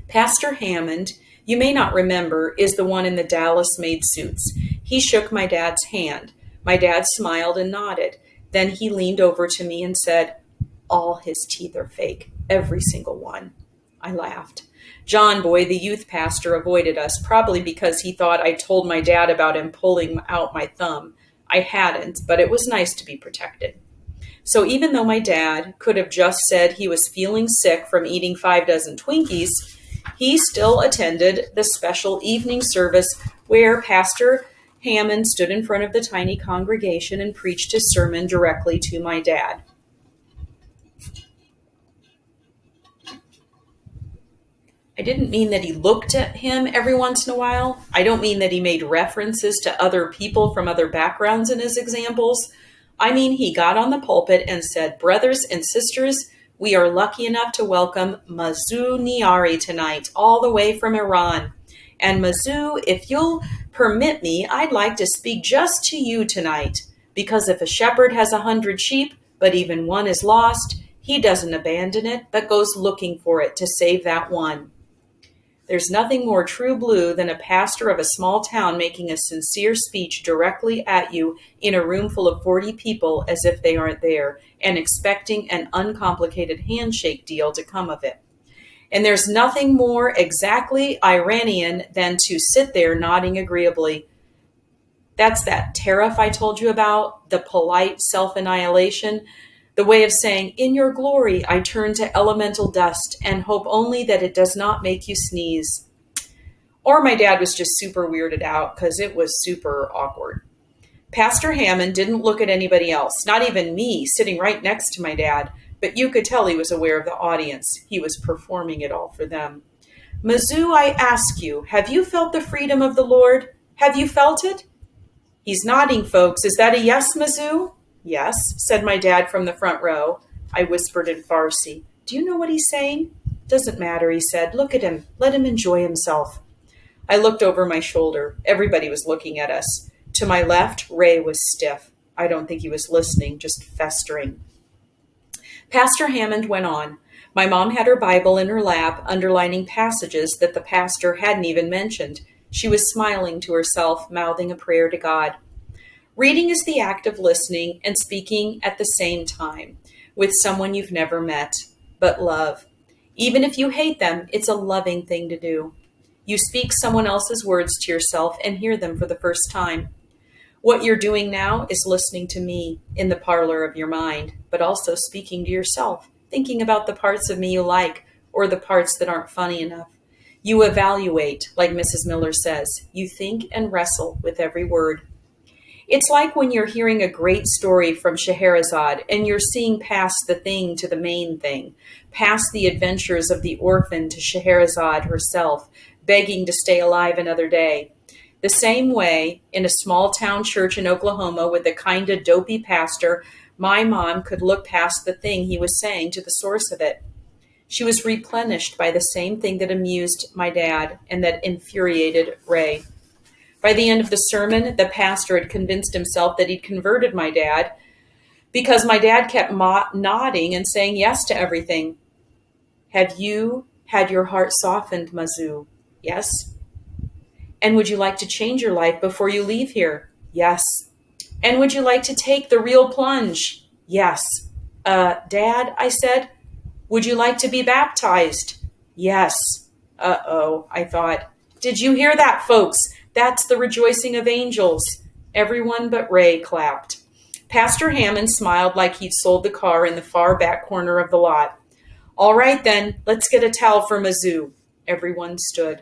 Pastor Hammond, you may not remember, is the one in the Dallas maid suits. He shook my dad's hand. My dad smiled and nodded. Then he leaned over to me and said, "All his teeth are fake, every single one." I laughed. John Boy, the youth pastor, avoided us, probably because he thought I told my dad about him pulling out my thumb. I hadn't, but it was nice to be protected. So even though my dad could have just said he was feeling sick from eating 5 dozen Twinkies, he still attended the special evening service where Pastor Hammond stood in front of the tiny congregation and preached his sermon directly to my dad. I didn't mean that he looked at him every once in a while. I don't mean that he made references to other people from other backgrounds in his examples. I mean, he got on the pulpit and said, "Brothers and sisters, we are lucky enough to welcome Daniel Nayeri tonight, all the way from Iran. And Mazu, if you'll permit me, I'd like to speak just to you tonight, because if a shepherd has 100 sheep, but even one is lost, he doesn't abandon it, but goes looking for it to save that one." There's nothing more true blue than a pastor of a small town making a sincere speech directly at you in a room full of 40 people as if they aren't there, and expecting an uncomplicated handshake deal to come of it. And there's nothing more exactly Iranian than to sit there nodding agreeably. That's that tariff I told you about, the polite self-annihilation, the way of saying, "In your glory, I turn to elemental dust and hope only that it does not make you sneeze." Or my dad was just super weirded out because it was super awkward. Pastor Hammond didn't look at anybody else, not even me, sitting right next to my dad, but you could tell he was aware of the audience. He was performing it all for them. "Mazu, I ask you, have you felt the freedom of the Lord? Have you felt it?" "He's nodding, folks. Is that a yes, Mazu?" "Yes," said my dad from the front row. I whispered in Farsi, "Do you know what he's saying?" "Doesn't matter," he said. "Look at him. Let him enjoy himself." I looked over my shoulder. Everybody was looking at us. To my left, Ray was stiff. I don't think he was listening, just festering. Pastor Hammond went on. My mom had her Bible in her lap, underlining passages that the pastor hadn't even mentioned. She was smiling to herself, mouthing a prayer to God. Reading is the act of listening and speaking at the same time with someone you've never met, but love. Even if you hate them, it's a loving thing to do. You speak someone else's words to yourself and hear them for the first time. What you're doing now is listening to me in the parlor of your mind, but also speaking to yourself, thinking about the parts of me you like or the parts that aren't funny enough. You evaluate, like Mrs. Miller says. You think and wrestle with every word. It's like when you're hearing a great story from Scheherazade and you're seeing past the thing to the main thing, past the adventures of the orphan to Scheherazade herself, begging to stay alive another day. The same way, in a small town church in Oklahoma with a kind of dopey pastor, my mom could look past the thing he was saying to the source of it. She was replenished by the same thing that amused my dad and that infuriated Ray. By the end of the sermon, the pastor had convinced himself that he'd converted my dad because my dad kept nodding and saying yes to everything. "Have you had your heart softened, Mazu?" "Yes." "And would you like to change your life before you leave here?" "Yes." "And would you like to take the real plunge?" "Yes." Dad," I said, "would you like to be baptized?" "Yes." Uh-oh, I thought. Did you hear that, folks? That's the rejoicing of angels. Everyone but Ray clapped. Pastor Hammond smiled like he'd sold the car in the far back corner of the lot. "All right, then, let's get a towel for Mazu." Everyone stood.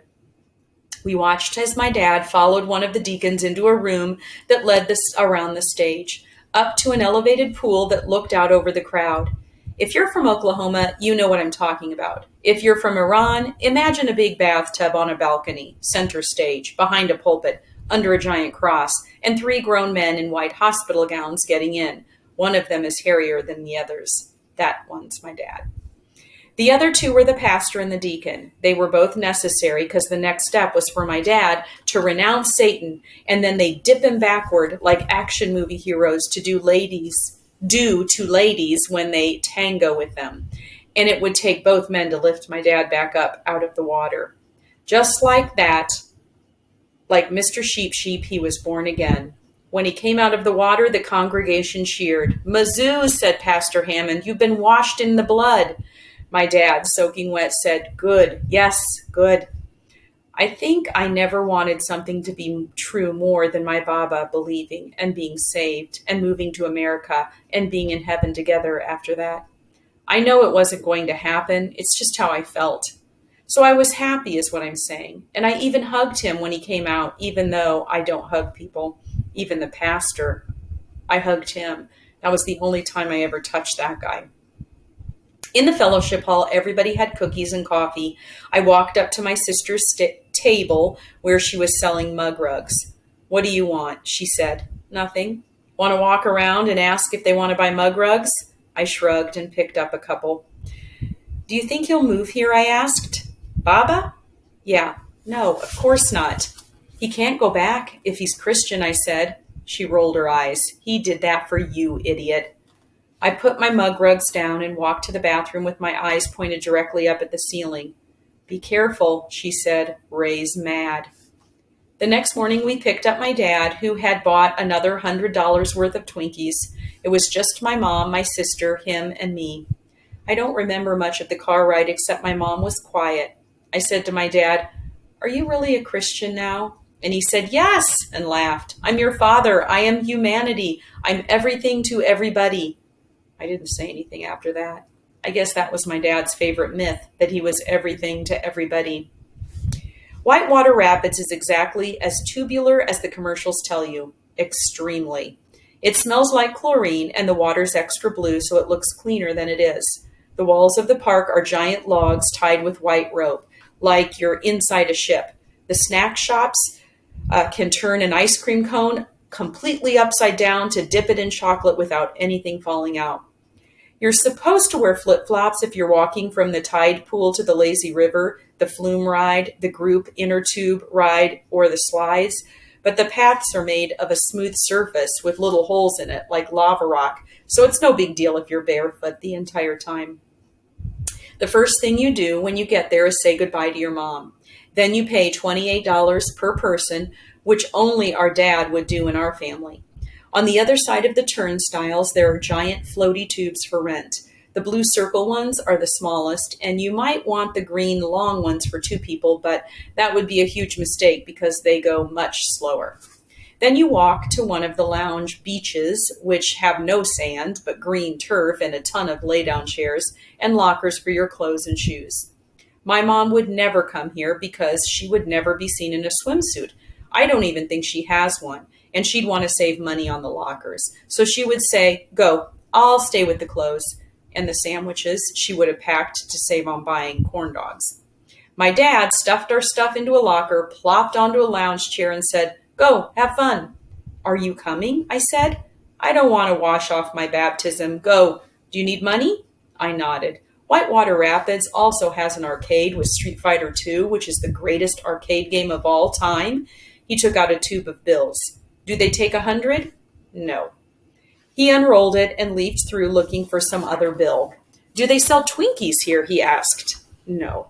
We watched as my dad followed one of the deacons into a room that led around the stage, up to an elevated pool that looked out over the crowd. If you're from Oklahoma, you know what I'm talking about. If you're from Iran, imagine a big bathtub on a balcony, center stage, behind a pulpit, under a giant cross, and 3 grown men in white hospital gowns getting in. One of them is hairier than the others. That one's my dad. The other 2 were the pastor and the deacon. They were both necessary because the next step was for my dad to renounce Satan, and then they dip him backward like action movie heroes to do to ladies when they tango with them. And it would take both men to lift my dad back up out of the water. Just like that, like Mr. Sheep, he was born again. When he came out of the water, the congregation cheered. "Mazu," said Pastor Hammond, "you've been washed in the blood." My dad, soaking wet, said, "Good, yes, good." I think I never wanted something to be true more than my Baba believing and being saved and moving to America and being in heaven together after that. I know it wasn't going to happen. It's just how I felt. So I was happy, is what I'm saying. And I even hugged him when he came out, even though I don't hug people, even the pastor. I hugged him. That was the only time I ever touched that guy. In the fellowship hall, everybody had cookies and coffee. I walked up to my sister's table where she was selling mug rugs. "What do you want?" she said. "Nothing." "Want to walk around and ask if they want to buy mug rugs?" I shrugged and picked up a couple. "Do you think he'll move here?" I asked. "Baba?" "Yeah." "No, of course not." "He can't go back if he's Christian," I said. She rolled her eyes. "He did that for you, idiot." I put my mug rugs down and walked to the bathroom with my eyes pointed directly up at the ceiling. "Be careful," she said. "Ray's mad." The next morning we picked up my dad, who had bought another $100 worth of Twinkies. It was just my mom, my sister, him, and me. I don't remember much of the car ride except my mom was quiet. I said to my dad, "Are you really a Christian now?" And he said, "Yes," and laughed. "I'm your father. I am humanity. I'm everything to everybody." I didn't say anything after that. I guess that was my dad's favorite myth, that he was everything to everybody. Whitewater Rapids is exactly as tubular as the commercials tell you. Extremely. It smells like chlorine and the water's extra blue, so it looks cleaner than it is. The walls of the park are giant logs tied with white rope, like you're inside a ship. The snack shops can turn an ice cream cone completely upside down to dip it in chocolate without anything falling out. You're supposed to wear flip-flops if you're walking from the tide pool to the lazy river, the flume ride, the group inner tube ride, or the slides, but the paths are made of a smooth surface with little holes in it, like lava rock, so it's no big deal if you're barefoot the entire time. The first thing you do when you get there is say goodbye to your mom. Then you pay $28 per person, which only our dad would do in our family. On the other side of the turnstiles, there are giant floaty tubes for rent. The blue circle ones are the smallest, and you might want the green long ones for two people, but that would be a huge mistake because they go much slower. Then you walk to one of the lounge beaches, which have no sand, but green turf and a ton of lay-down chairs and lockers for your clothes and shoes. My mom would never come here because she would never be seen in a swimsuit. I don't even think she has one, and she'd want to save money on the lockers. So she would say, "Go, I'll stay with the clothes," and the sandwiches she would have packed to save on buying corn dogs. My dad stuffed our stuff into a locker, plopped onto a lounge chair, and said, "Go, have fun." "Are you coming?" I said. "I don't want to wash off my baptism. Go. Do you need money?" I nodded. Whitewater Rapids also has an arcade with Street Fighter II, which is the greatest arcade game of all time. He took out a tube of bills. "Do they take 100? No. He unrolled it and leafed through looking for some other bill. "Do they sell Twinkies here?" he asked. "No."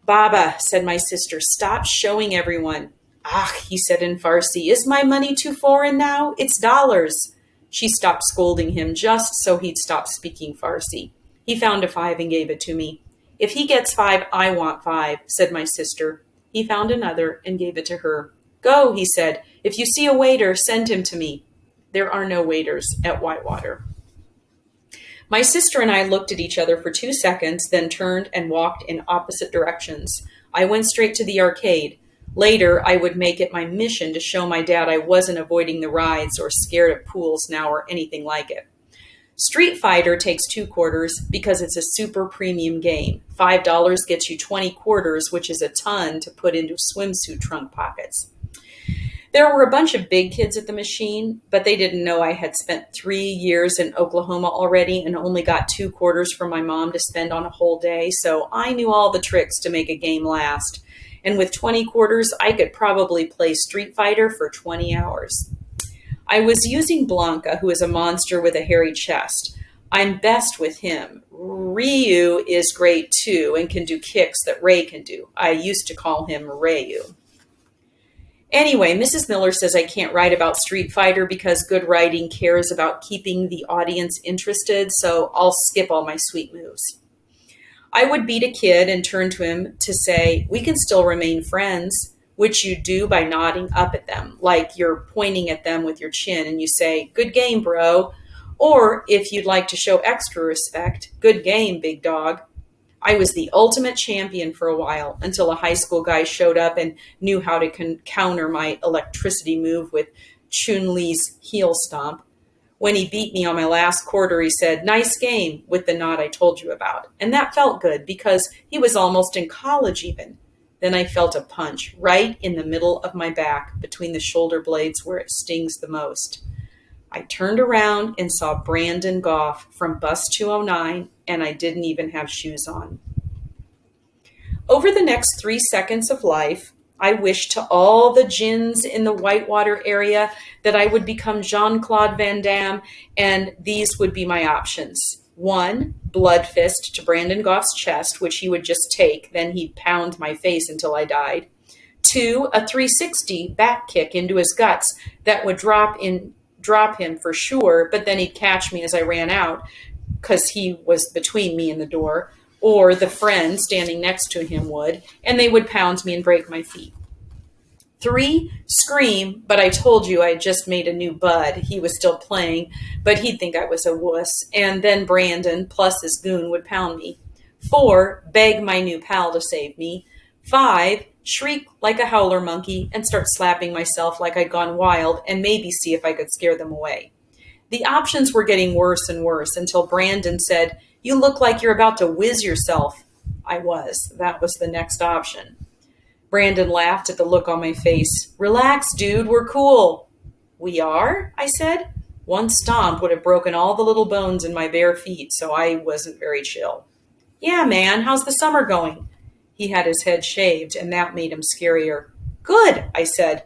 "Baba," said my sister, "stop showing everyone." "Ah," he said in Farsi, "is my money too foreign now? It's dollars." She stopped scolding him just so he'd stop speaking Farsi. He found a 5 and gave it to me. "If he gets 5, I want 5, said my sister. He found another and gave it to her. "Go," he said. "If you see a waiter, send him to me." There are no waiters at Whitewater. My sister and I looked at each other for 2 seconds, then turned and walked in opposite directions. I went straight to the arcade. Later, I would make it my mission to show my dad I wasn't avoiding the rides or scared of pools now or anything like it. Street Fighter takes 2 quarters because it's a super premium game. $5 gets you 20 quarters, which is a ton to put into swimsuit trunk pockets. There were a bunch of big kids at the machine, but they didn't know I had spent 3 years in Oklahoma already and only got 2 quarters from my mom to spend on a whole day, so I knew all the tricks to make a game last. And with 20 quarters, I could probably play Street Fighter for 20 hours. I was using Blanca, who is a monster with a hairy chest. I'm best with him. Ryu is great too and can do kicks that Ray can do. I used to call him Rayu. Anyway, Mrs. Miller says I can't write about Street Fighter because good writing cares about keeping the audience interested, so I'll skip all my sweet moves. I would beat a kid and turn to him to say, we can still remain friends, which you do by nodding up at them, like you're pointing at them with your chin and you say, good game, bro. Or if you'd like to show extra respect, good game, big dog. I was the ultimate champion for a while until a high school guy showed up and knew how to counter my electricity move with Chun-Li's heel stomp. When he beat me on my last quarter, he said, nice game, with the nod I told you about. And that felt good because he was almost in college even. Then I felt a punch right in the middle of my back between the shoulder blades where it stings the most. I turned around and saw Brandon Goff from Bus 209, and I didn't even have shoes on. Over the next 3 seconds of life, I wished to all the gins in the Whitewater area that I would become Jean-Claude Van Damme, and these would be my options. 1, blood fist to Brandon Goff's chest, which he would just take, then he'd pound my face until I died. 2, a 360 back kick into his guts that would drop him for sure, but then he'd catch me as I ran out because he was between me and the door. Or the friend standing next to him would, and they would pound me and break my feet. 3, scream, but I told you I had just made a new bud. He was still playing, but he'd think I was a wuss. And then Brandon, plus his goon, would pound me. 4, beg my new pal to save me. 5, shriek like a howler monkey and start slapping myself like I'd gone wild and maybe see if I could scare them away. The options were getting worse and worse until Brandon said, you look like you're about to whiz yourself. I was. That was the next option. Brandon laughed at the look on my face. Relax, dude. We're cool. We are? I said. One stomp would have broken all the little bones in my bare feet, so I wasn't very chill. Yeah, man. How's the summer going? He had his head shaved, and that made him scarier. Good, I said.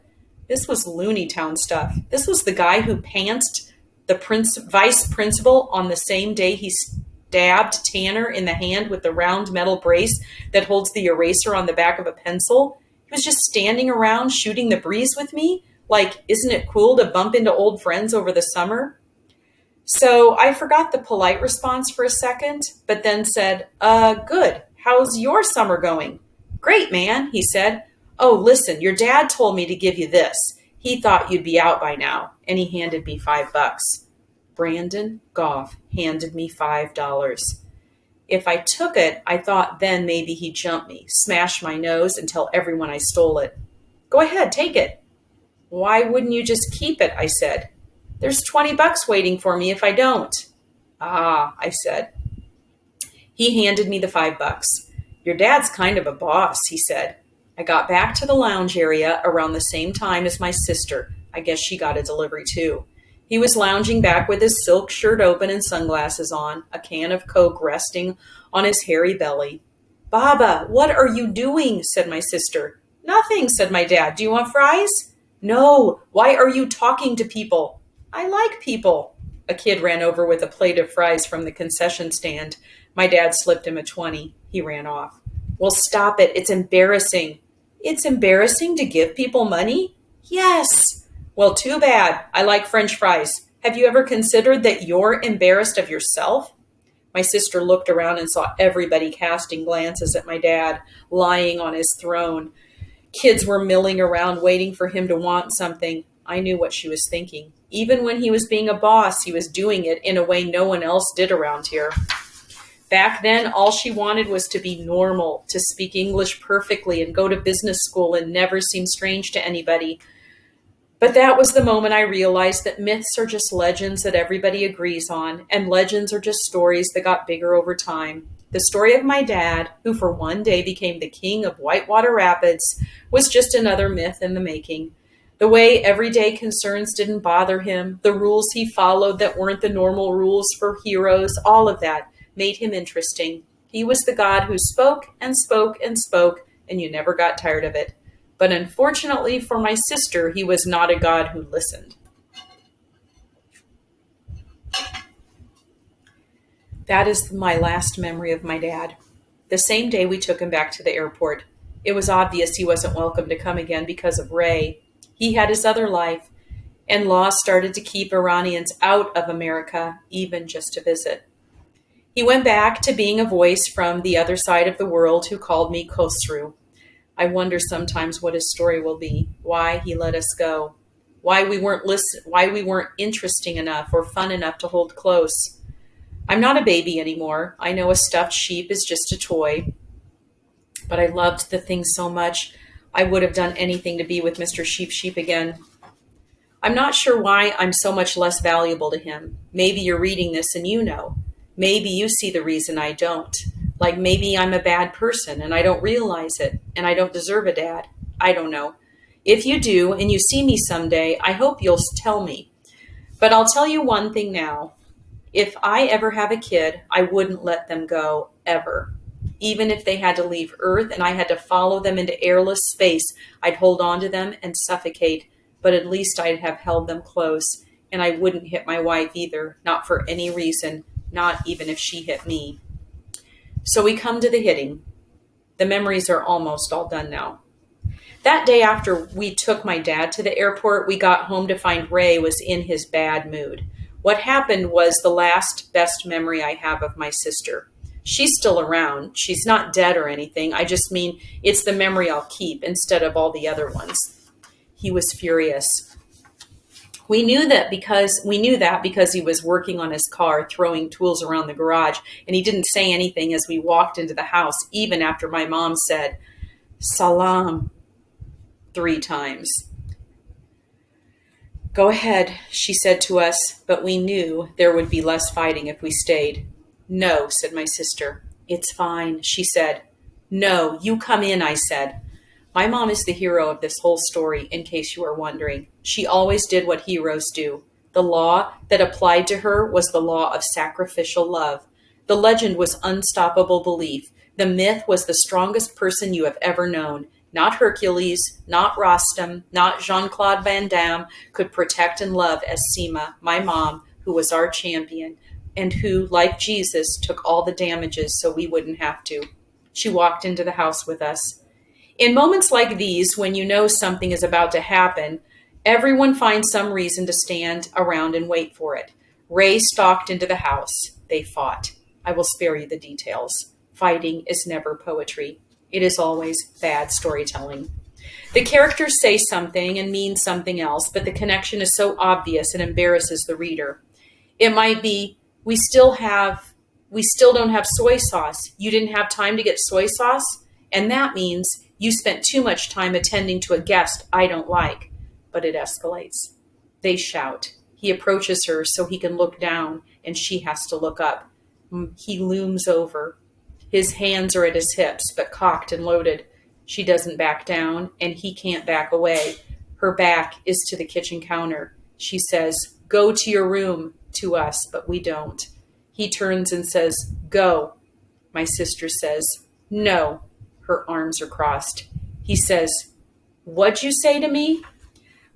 This was Looney Town stuff. This was the guy who pantsed the vice principal on the same day he stabbed Tanner in the hand with the round metal brace that holds the eraser on the back of a pencil. He was just standing around shooting the breeze with me. Like, isn't it cool to bump into old friends over the summer? So I forgot the polite response for a second, but then said, good. How's your summer going? Great, man, he said. Oh, listen, your dad told me to give you this. He thought you'd be out by now, and he handed me $5. Brandon Goff handed me $5. If I took it, I thought then maybe he'd jump me, smash my nose, and tell everyone I stole it. Go ahead, take it. Why wouldn't you just keep it? I said. There's $20 waiting for me if I don't. Ah, I said. He handed me the $5. Your dad's kind of a boss, he said. I got back to the lounge area around the same time as my sister. I guess she got a delivery too. He was lounging back with his silk shirt open and sunglasses on, a can of Coke resting on his hairy belly. Baba, what are you doing? Said my sister. Nothing, said my dad. Do you want fries? No. Why are you talking to people? I like people. A kid ran over with a plate of fries from the concession stand. My dad slipped him a 20. He ran off. Well, stop it. It's embarrassing. It's embarrassing to give people money? Yes. Well, too bad. I like French fries. Have you ever considered that you're embarrassed of yourself? My sister looked around and saw everybody casting glances at my dad, lying on his throne. Kids were milling around waiting for him to want something. I knew what she was thinking. Even when he was being a boss, he was doing it in a way no one else did around here. Back then, all she wanted was to be normal, to speak English perfectly and go to business school and never seem strange to anybody. But that was the moment I realized that myths are just legends that everybody agrees on, and legends are just stories that got bigger over time. The story of my dad, who for one day became the king of Whitewater Rapids, was just another myth in the making. The way everyday concerns didn't bother him, the rules he followed that weren't the normal rules for heroes, all of that made him interesting. He was the God who spoke and spoke and spoke, and you never got tired of it. But unfortunately for my sister, he was not a God who listened. That is my last memory of my dad. The same day we took him back to the airport. It was obvious he wasn't welcome to come again because of Ray. He had his other life, and laws started to keep Iranians out of America, even just to visit. He went back to being a voice from the other side of the world who called me Khosru. I wonder sometimes what his story will be, why he let us go, why we weren't interesting enough or fun enough to hold close. I'm not a baby anymore. I know a stuffed sheep is just a toy, but I loved the thing so much I would have done anything to be with Mr. Sheep again. I'm not sure why I'm so much less valuable to him. Maybe you're reading this and you know. Maybe you see the reason I don't. Like maybe I'm a bad person and I don't realize it and I don't deserve a dad. I don't know. If you do and you see me someday, I hope you'll tell me. But I'll tell you one thing now. If I ever have a kid, I wouldn't let them go, ever. Even if they had to leave Earth and I had to follow them into airless space, I'd hold on to them and suffocate. But at least I'd have held them close. And I wouldn't hit my wife either, not for any reason, not even if she hit me. So we come to the hitting. The memories are almost all done now. That day after we took my dad to the airport, we got home to find Ray was in his bad mood. What happened was the last best memory I have of my sister. She's still around. She's not dead or anything. I just mean it's the memory I'll keep instead of all the other ones. He was furious. We knew that because he was working on his car, throwing tools around the garage, and he didn't say anything as we walked into the house, even after my mom said, "Salam," 3 times. "Go ahead," she said to us, but we knew there would be less fighting if we stayed. "No," said my sister. "It's fine," she said. "No, you come in," I said. My mom is the hero of this whole story, in case you are wondering. She always did what heroes do. The law that applied to her was the law of sacrificial love. The legend was unstoppable belief. The myth was the strongest person you have ever known. Not Hercules, not Rostam, not Jean-Claude Van Damme could protect and love as Seema, my mom, who was our champion, and who, like Jesus, took all the damages so we wouldn't have to. She walked into the house with us. In moments like these, when you know something is about to happen, everyone finds some reason to stand around and wait for it. Ray stalked into the house. They fought. I will spare you the details. Fighting is never poetry. It is always bad storytelling. The characters say something and mean something else, but the connection is so obvious it embarrasses the reader. It might be, we still don't have soy sauce. You didn't have time to get soy sauce? And that means you spent too much time attending to a guest I don't like. But it escalates. They shout. He approaches her so he can look down, and she has to look up. He looms over. His hands are at his hips, but cocked and loaded. She doesn't back down, and he can't back away. Her back is to the kitchen counter. She says, "Go to your room," to us, but we don't. He turns and says, "Go." My sister says, "No." Her arms are crossed. He says, "What'd you say to me?"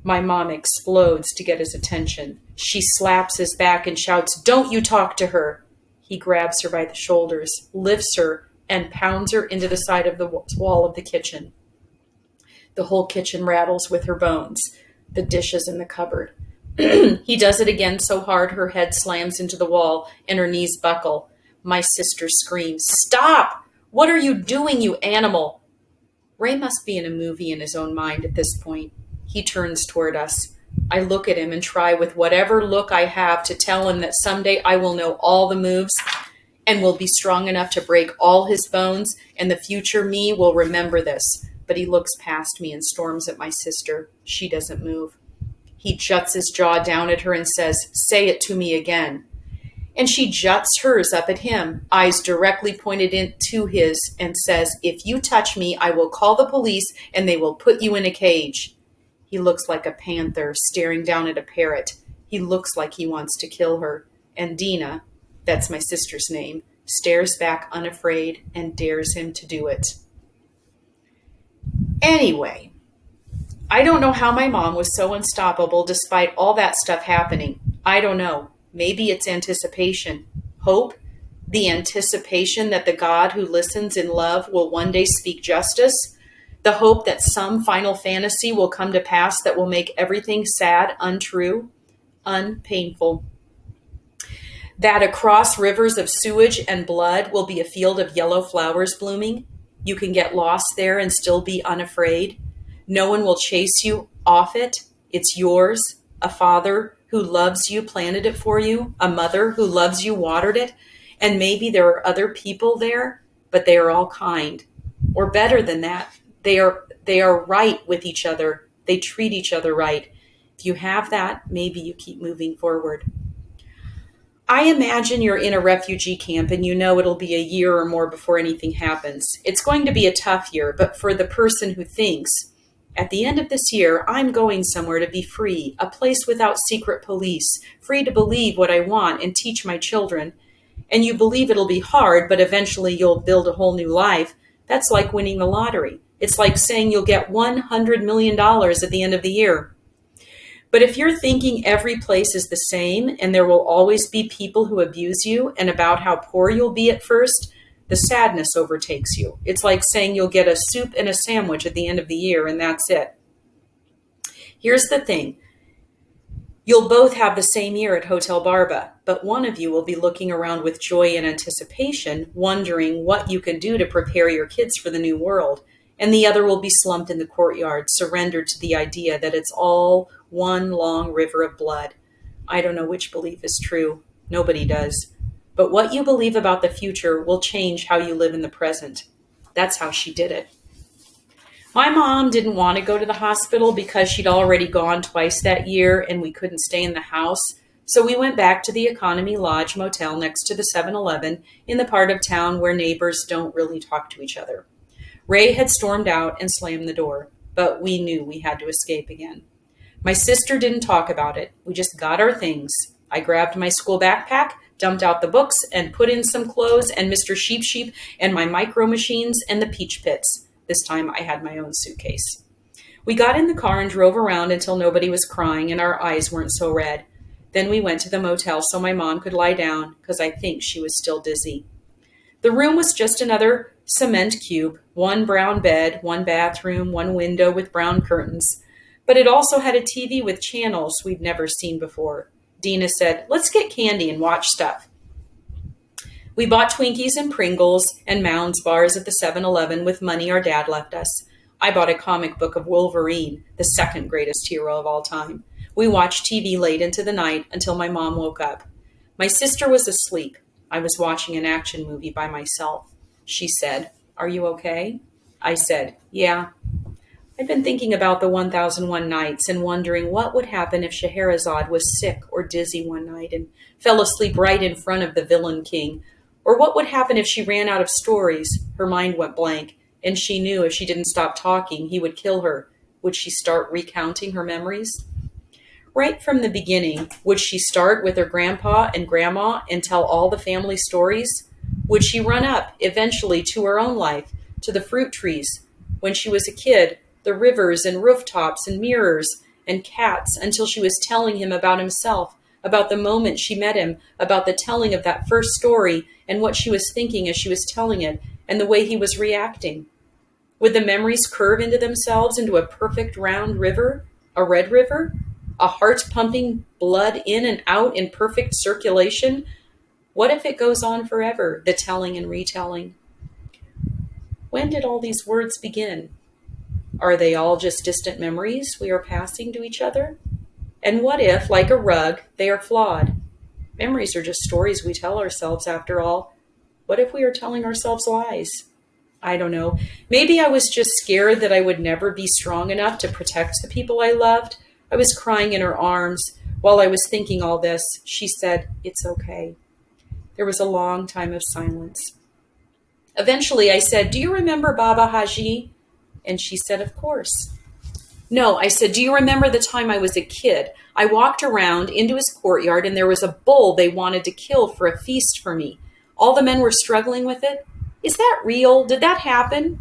My mom explodes to get his attention. She slaps his back and shouts, "Don't you talk to her." He grabs her by the shoulders, lifts her, and pounds her into the side of the wall of the kitchen. The whole kitchen rattles with her bones, the dishes in the cupboard. He does it again so hard her head slams into the wall and her knees buckle. My sister screams, "Stop! What are you doing, you animal?" Ray must be in a movie in his own mind at this point. He turns toward us. I look at him and try with whatever look I have to tell him that someday I will know all the moves and will be strong enough to break all his bones, and the future me will remember this. But he looks past me and storms at my sister. She doesn't move. He juts his jaw down at her and says, "Say it to me again." And she juts hers up at him, eyes directly pointed into his, and says, "If you touch me, I will call the police and they will put you in a cage." He looks like a panther staring down at a parrot. He looks like he wants to kill her. And Dina, that's my sister's name, stares back unafraid and dares him to do it. Anyway, I don't know how my mom was so unstoppable despite all that stuff happening. I don't know. Maybe it's anticipation. Hope? The anticipation that the God who listens in love will one day speak justice? The hope that some final fantasy will come to pass that will make everything sad untrue, unpainful. That across rivers of sewage and blood will be a field of yellow flowers blooming. You can get lost there and still be unafraid. No one will chase you off it. It's yours. A father who loves you planted it for you. A mother who loves you watered it. And maybe there are other people there, but they are all kind. Or better than that, they are right with each other. They treat each other right. If you have that, maybe you keep moving forward. I imagine you're in a refugee camp and you know it'll be a year or more before anything happens. It's going to be a tough year, but for the person who thinks, at the end of this year, I'm going somewhere to be free, a place without secret police, free to believe what I want and teach my children, and you believe it'll be hard, but eventually you'll build a whole new life, that's like winning the lottery. It's like saying you'll get $100 million at the end of the year. But if you're thinking every place is the same and there will always be people who abuse you and about how poor you'll be at first, the sadness overtakes you. It's like saying you'll get a soup and a sandwich at the end of the year and that's it. Here's the thing. You'll both have the same year at Hotel Barba, but one of you will be looking around with joy and anticipation, wondering what you can do to prepare your kids for the new world. And the other will be slumped in the courtyard, surrendered to the idea that it's all one long river of blood. I don't know which belief is true. Nobody does. But what you believe about the future will change how you live in the present. That's how she did it. My mom didn't want to go to the hospital because she'd already gone twice that year and we couldn't stay in the house. So we went back to the Economy Lodge Motel next to the 7-Eleven in the part of town where neighbors don't really talk to each other. Ray had stormed out and slammed the door, but we knew we had to escape again. My sister didn't talk about it. We just got our things. I grabbed my school backpack, dumped out the books, and put in some clothes and Mr. Sheep and my micro machines and the peach pits. This time I had my own suitcase. We got in the car and drove around until nobody was crying and our eyes weren't so red. Then we went to the motel so my mom could lie down because I think she was still dizzy. The room was just another cement cube, one brown bed, one bathroom, one window with brown curtains. But it also had a TV with channels we'd never seen before. Dina said, "Let's get candy and watch stuff." We bought Twinkies and Pringles and Mounds bars at the 7-Eleven with money our dad left us. I bought a comic book of Wolverine, the second greatest hero of all time. We watched TV late into the night until my mom woke up. My sister was asleep. I was watching an action movie by myself. She said, "Are you okay?" I said, "Yeah." I'd been thinking about the 1001 Nights and wondering what would happen if Scheherazade was sick or dizzy one night and fell asleep right in front of the villain king. Or what would happen if she ran out of stories, her mind went blank, and she knew if she didn't stop talking, he would kill her. Would she start recounting her memories? Right from the beginning, would she start with her grandpa and grandma and tell all the family stories? Would she run up, eventually, to her own life, to the fruit trees, when she was a kid, the rivers and rooftops and mirrors and cats, until she was telling him about himself, about the moment she met him, about the telling of that first story and what she was thinking as she was telling it and the way he was reacting? Would the memories curve into themselves into a perfect round river, a red river, a heart pumping blood in and out in perfect circulation? What if it goes on forever, the telling and retelling? When did all these words begin? Are they all just distant memories we are passing to each other? And what if, like a rug, they are flawed? Memories are just stories we tell ourselves after all. What if we are telling ourselves lies? I don't know. Maybe I was just scared that I would never be strong enough to protect the people I loved. I was crying in her arms. While I was thinking all this, she said, "It's okay." There was a long time of silence. Eventually I said, "Do you remember Baba Haji?" And she said, "Of course." "No," I said, "do you remember the time I was a kid? I walked around into his courtyard and there was a bull they wanted to kill for a feast for me. All the men were struggling with it. Is that real? Did that happen?"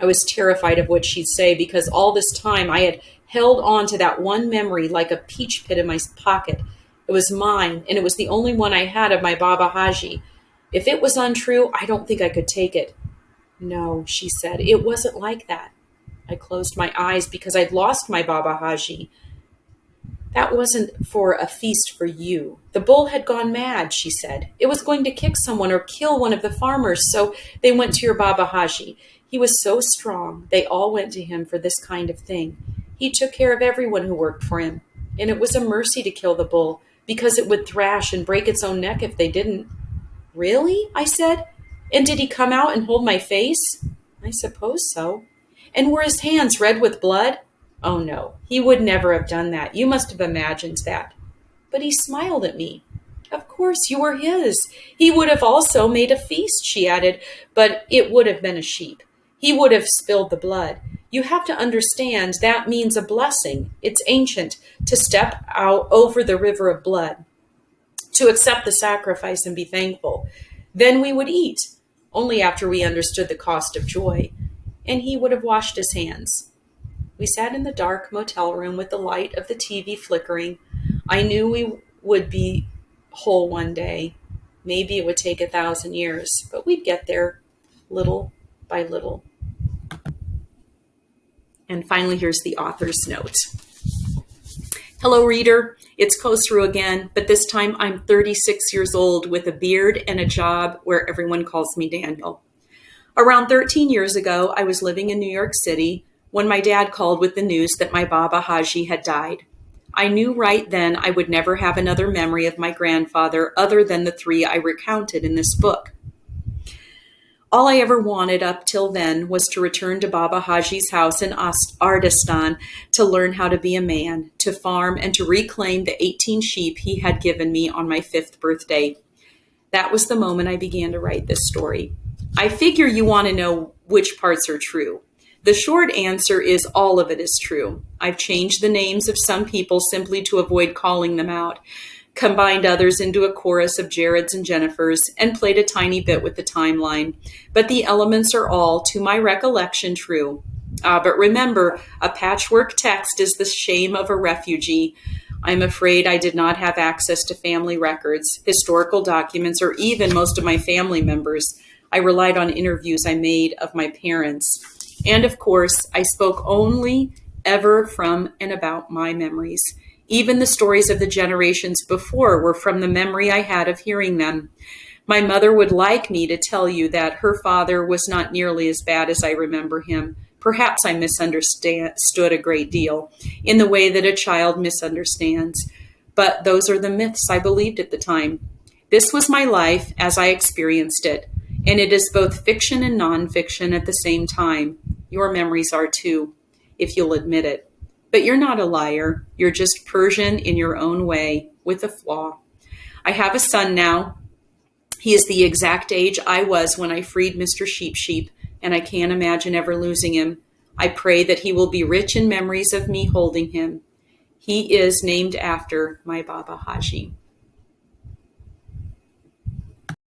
I was terrified of what she'd say because all this time I had held on to that one memory like a peach pit in my pocket. It was mine, and it was the only one I had of my Baba Haji. If it was untrue, I don't think I could take it. "No," she said, "it wasn't like that." I closed my eyes because I'd lost my Baba Haji. That wasn't for a feast for you. The bull had gone mad, she said. It was going to kick someone or kill one of the farmers, so they went to your Baba Haji. He was so strong, they all went to him for this kind of thing. He took care of everyone who worked for him, and it was a mercy to kill the bull, because it would thrash and break its own neck if they didn't. Really? I said. And did he come out and hold my face? I suppose so. And were his hands red with blood? Oh, no, he would never have done that. You must have imagined that. But he smiled at me. Of course, you were his. He would have also made a feast, she added, but it would have been a sheep. He would have spilled the blood. You have to understand that means a blessing. It's ancient to step out over the river of blood, to accept the sacrifice and be thankful. Then we would eat, only after we understood the cost of joy. And he would have washed his hands. We sat in the dark motel room with the light of the TV flickering. I knew we would be whole one day. Maybe it would take 1,000 years, but we'd get there little by little. And finally, here's the author's note. Hello, reader. It's Khosrow again, but this time I'm 36 years old with a beard and a job where everyone calls me Daniel. Around 13 years ago, I was living in New York City when my dad called with the news that my Baba Haji had died. I knew right then I would never have another memory of my grandfather other than the 3 I recounted in this book. All I ever wanted up till then was to return to Baba Haji's house in Ardistan to learn how to be a man, to farm, and to reclaim the 18 sheep he had given me on my 5th birthday. That was the moment I began to write this story. I figure you want to know which parts are true. The short answer is all of it is true. I've changed the names of some people simply to avoid calling them out, combined others into a chorus of Jared's and Jennifer's, and played a tiny bit with the timeline. But the elements are all, to my recollection, true. But remember, a patchwork text is the shame of a refugee. I'm afraid I did not have access to family records, historical documents, or even most of my family members. I relied on interviews I made of my parents. And of course, I spoke only ever from and about my memories. Even the stories of the generations before were from the memory I had of hearing them. My mother would like me to tell you that her father was not nearly as bad as I remember him. Perhaps I misunderstood a great deal, in the way that a child misunderstands. But those are the myths I believed at the time. This was my life as I experienced it, and it is both fiction and nonfiction at the same time. Your memories are too, if you'll admit it. But you're not a liar. You're just Persian in your own way, with a flaw. I have a son now. He is the exact age I was when I freed Mr. Sheep, and I can't imagine ever losing him. I pray that he will be rich in memories of me holding him. He is named after my Baba Haji.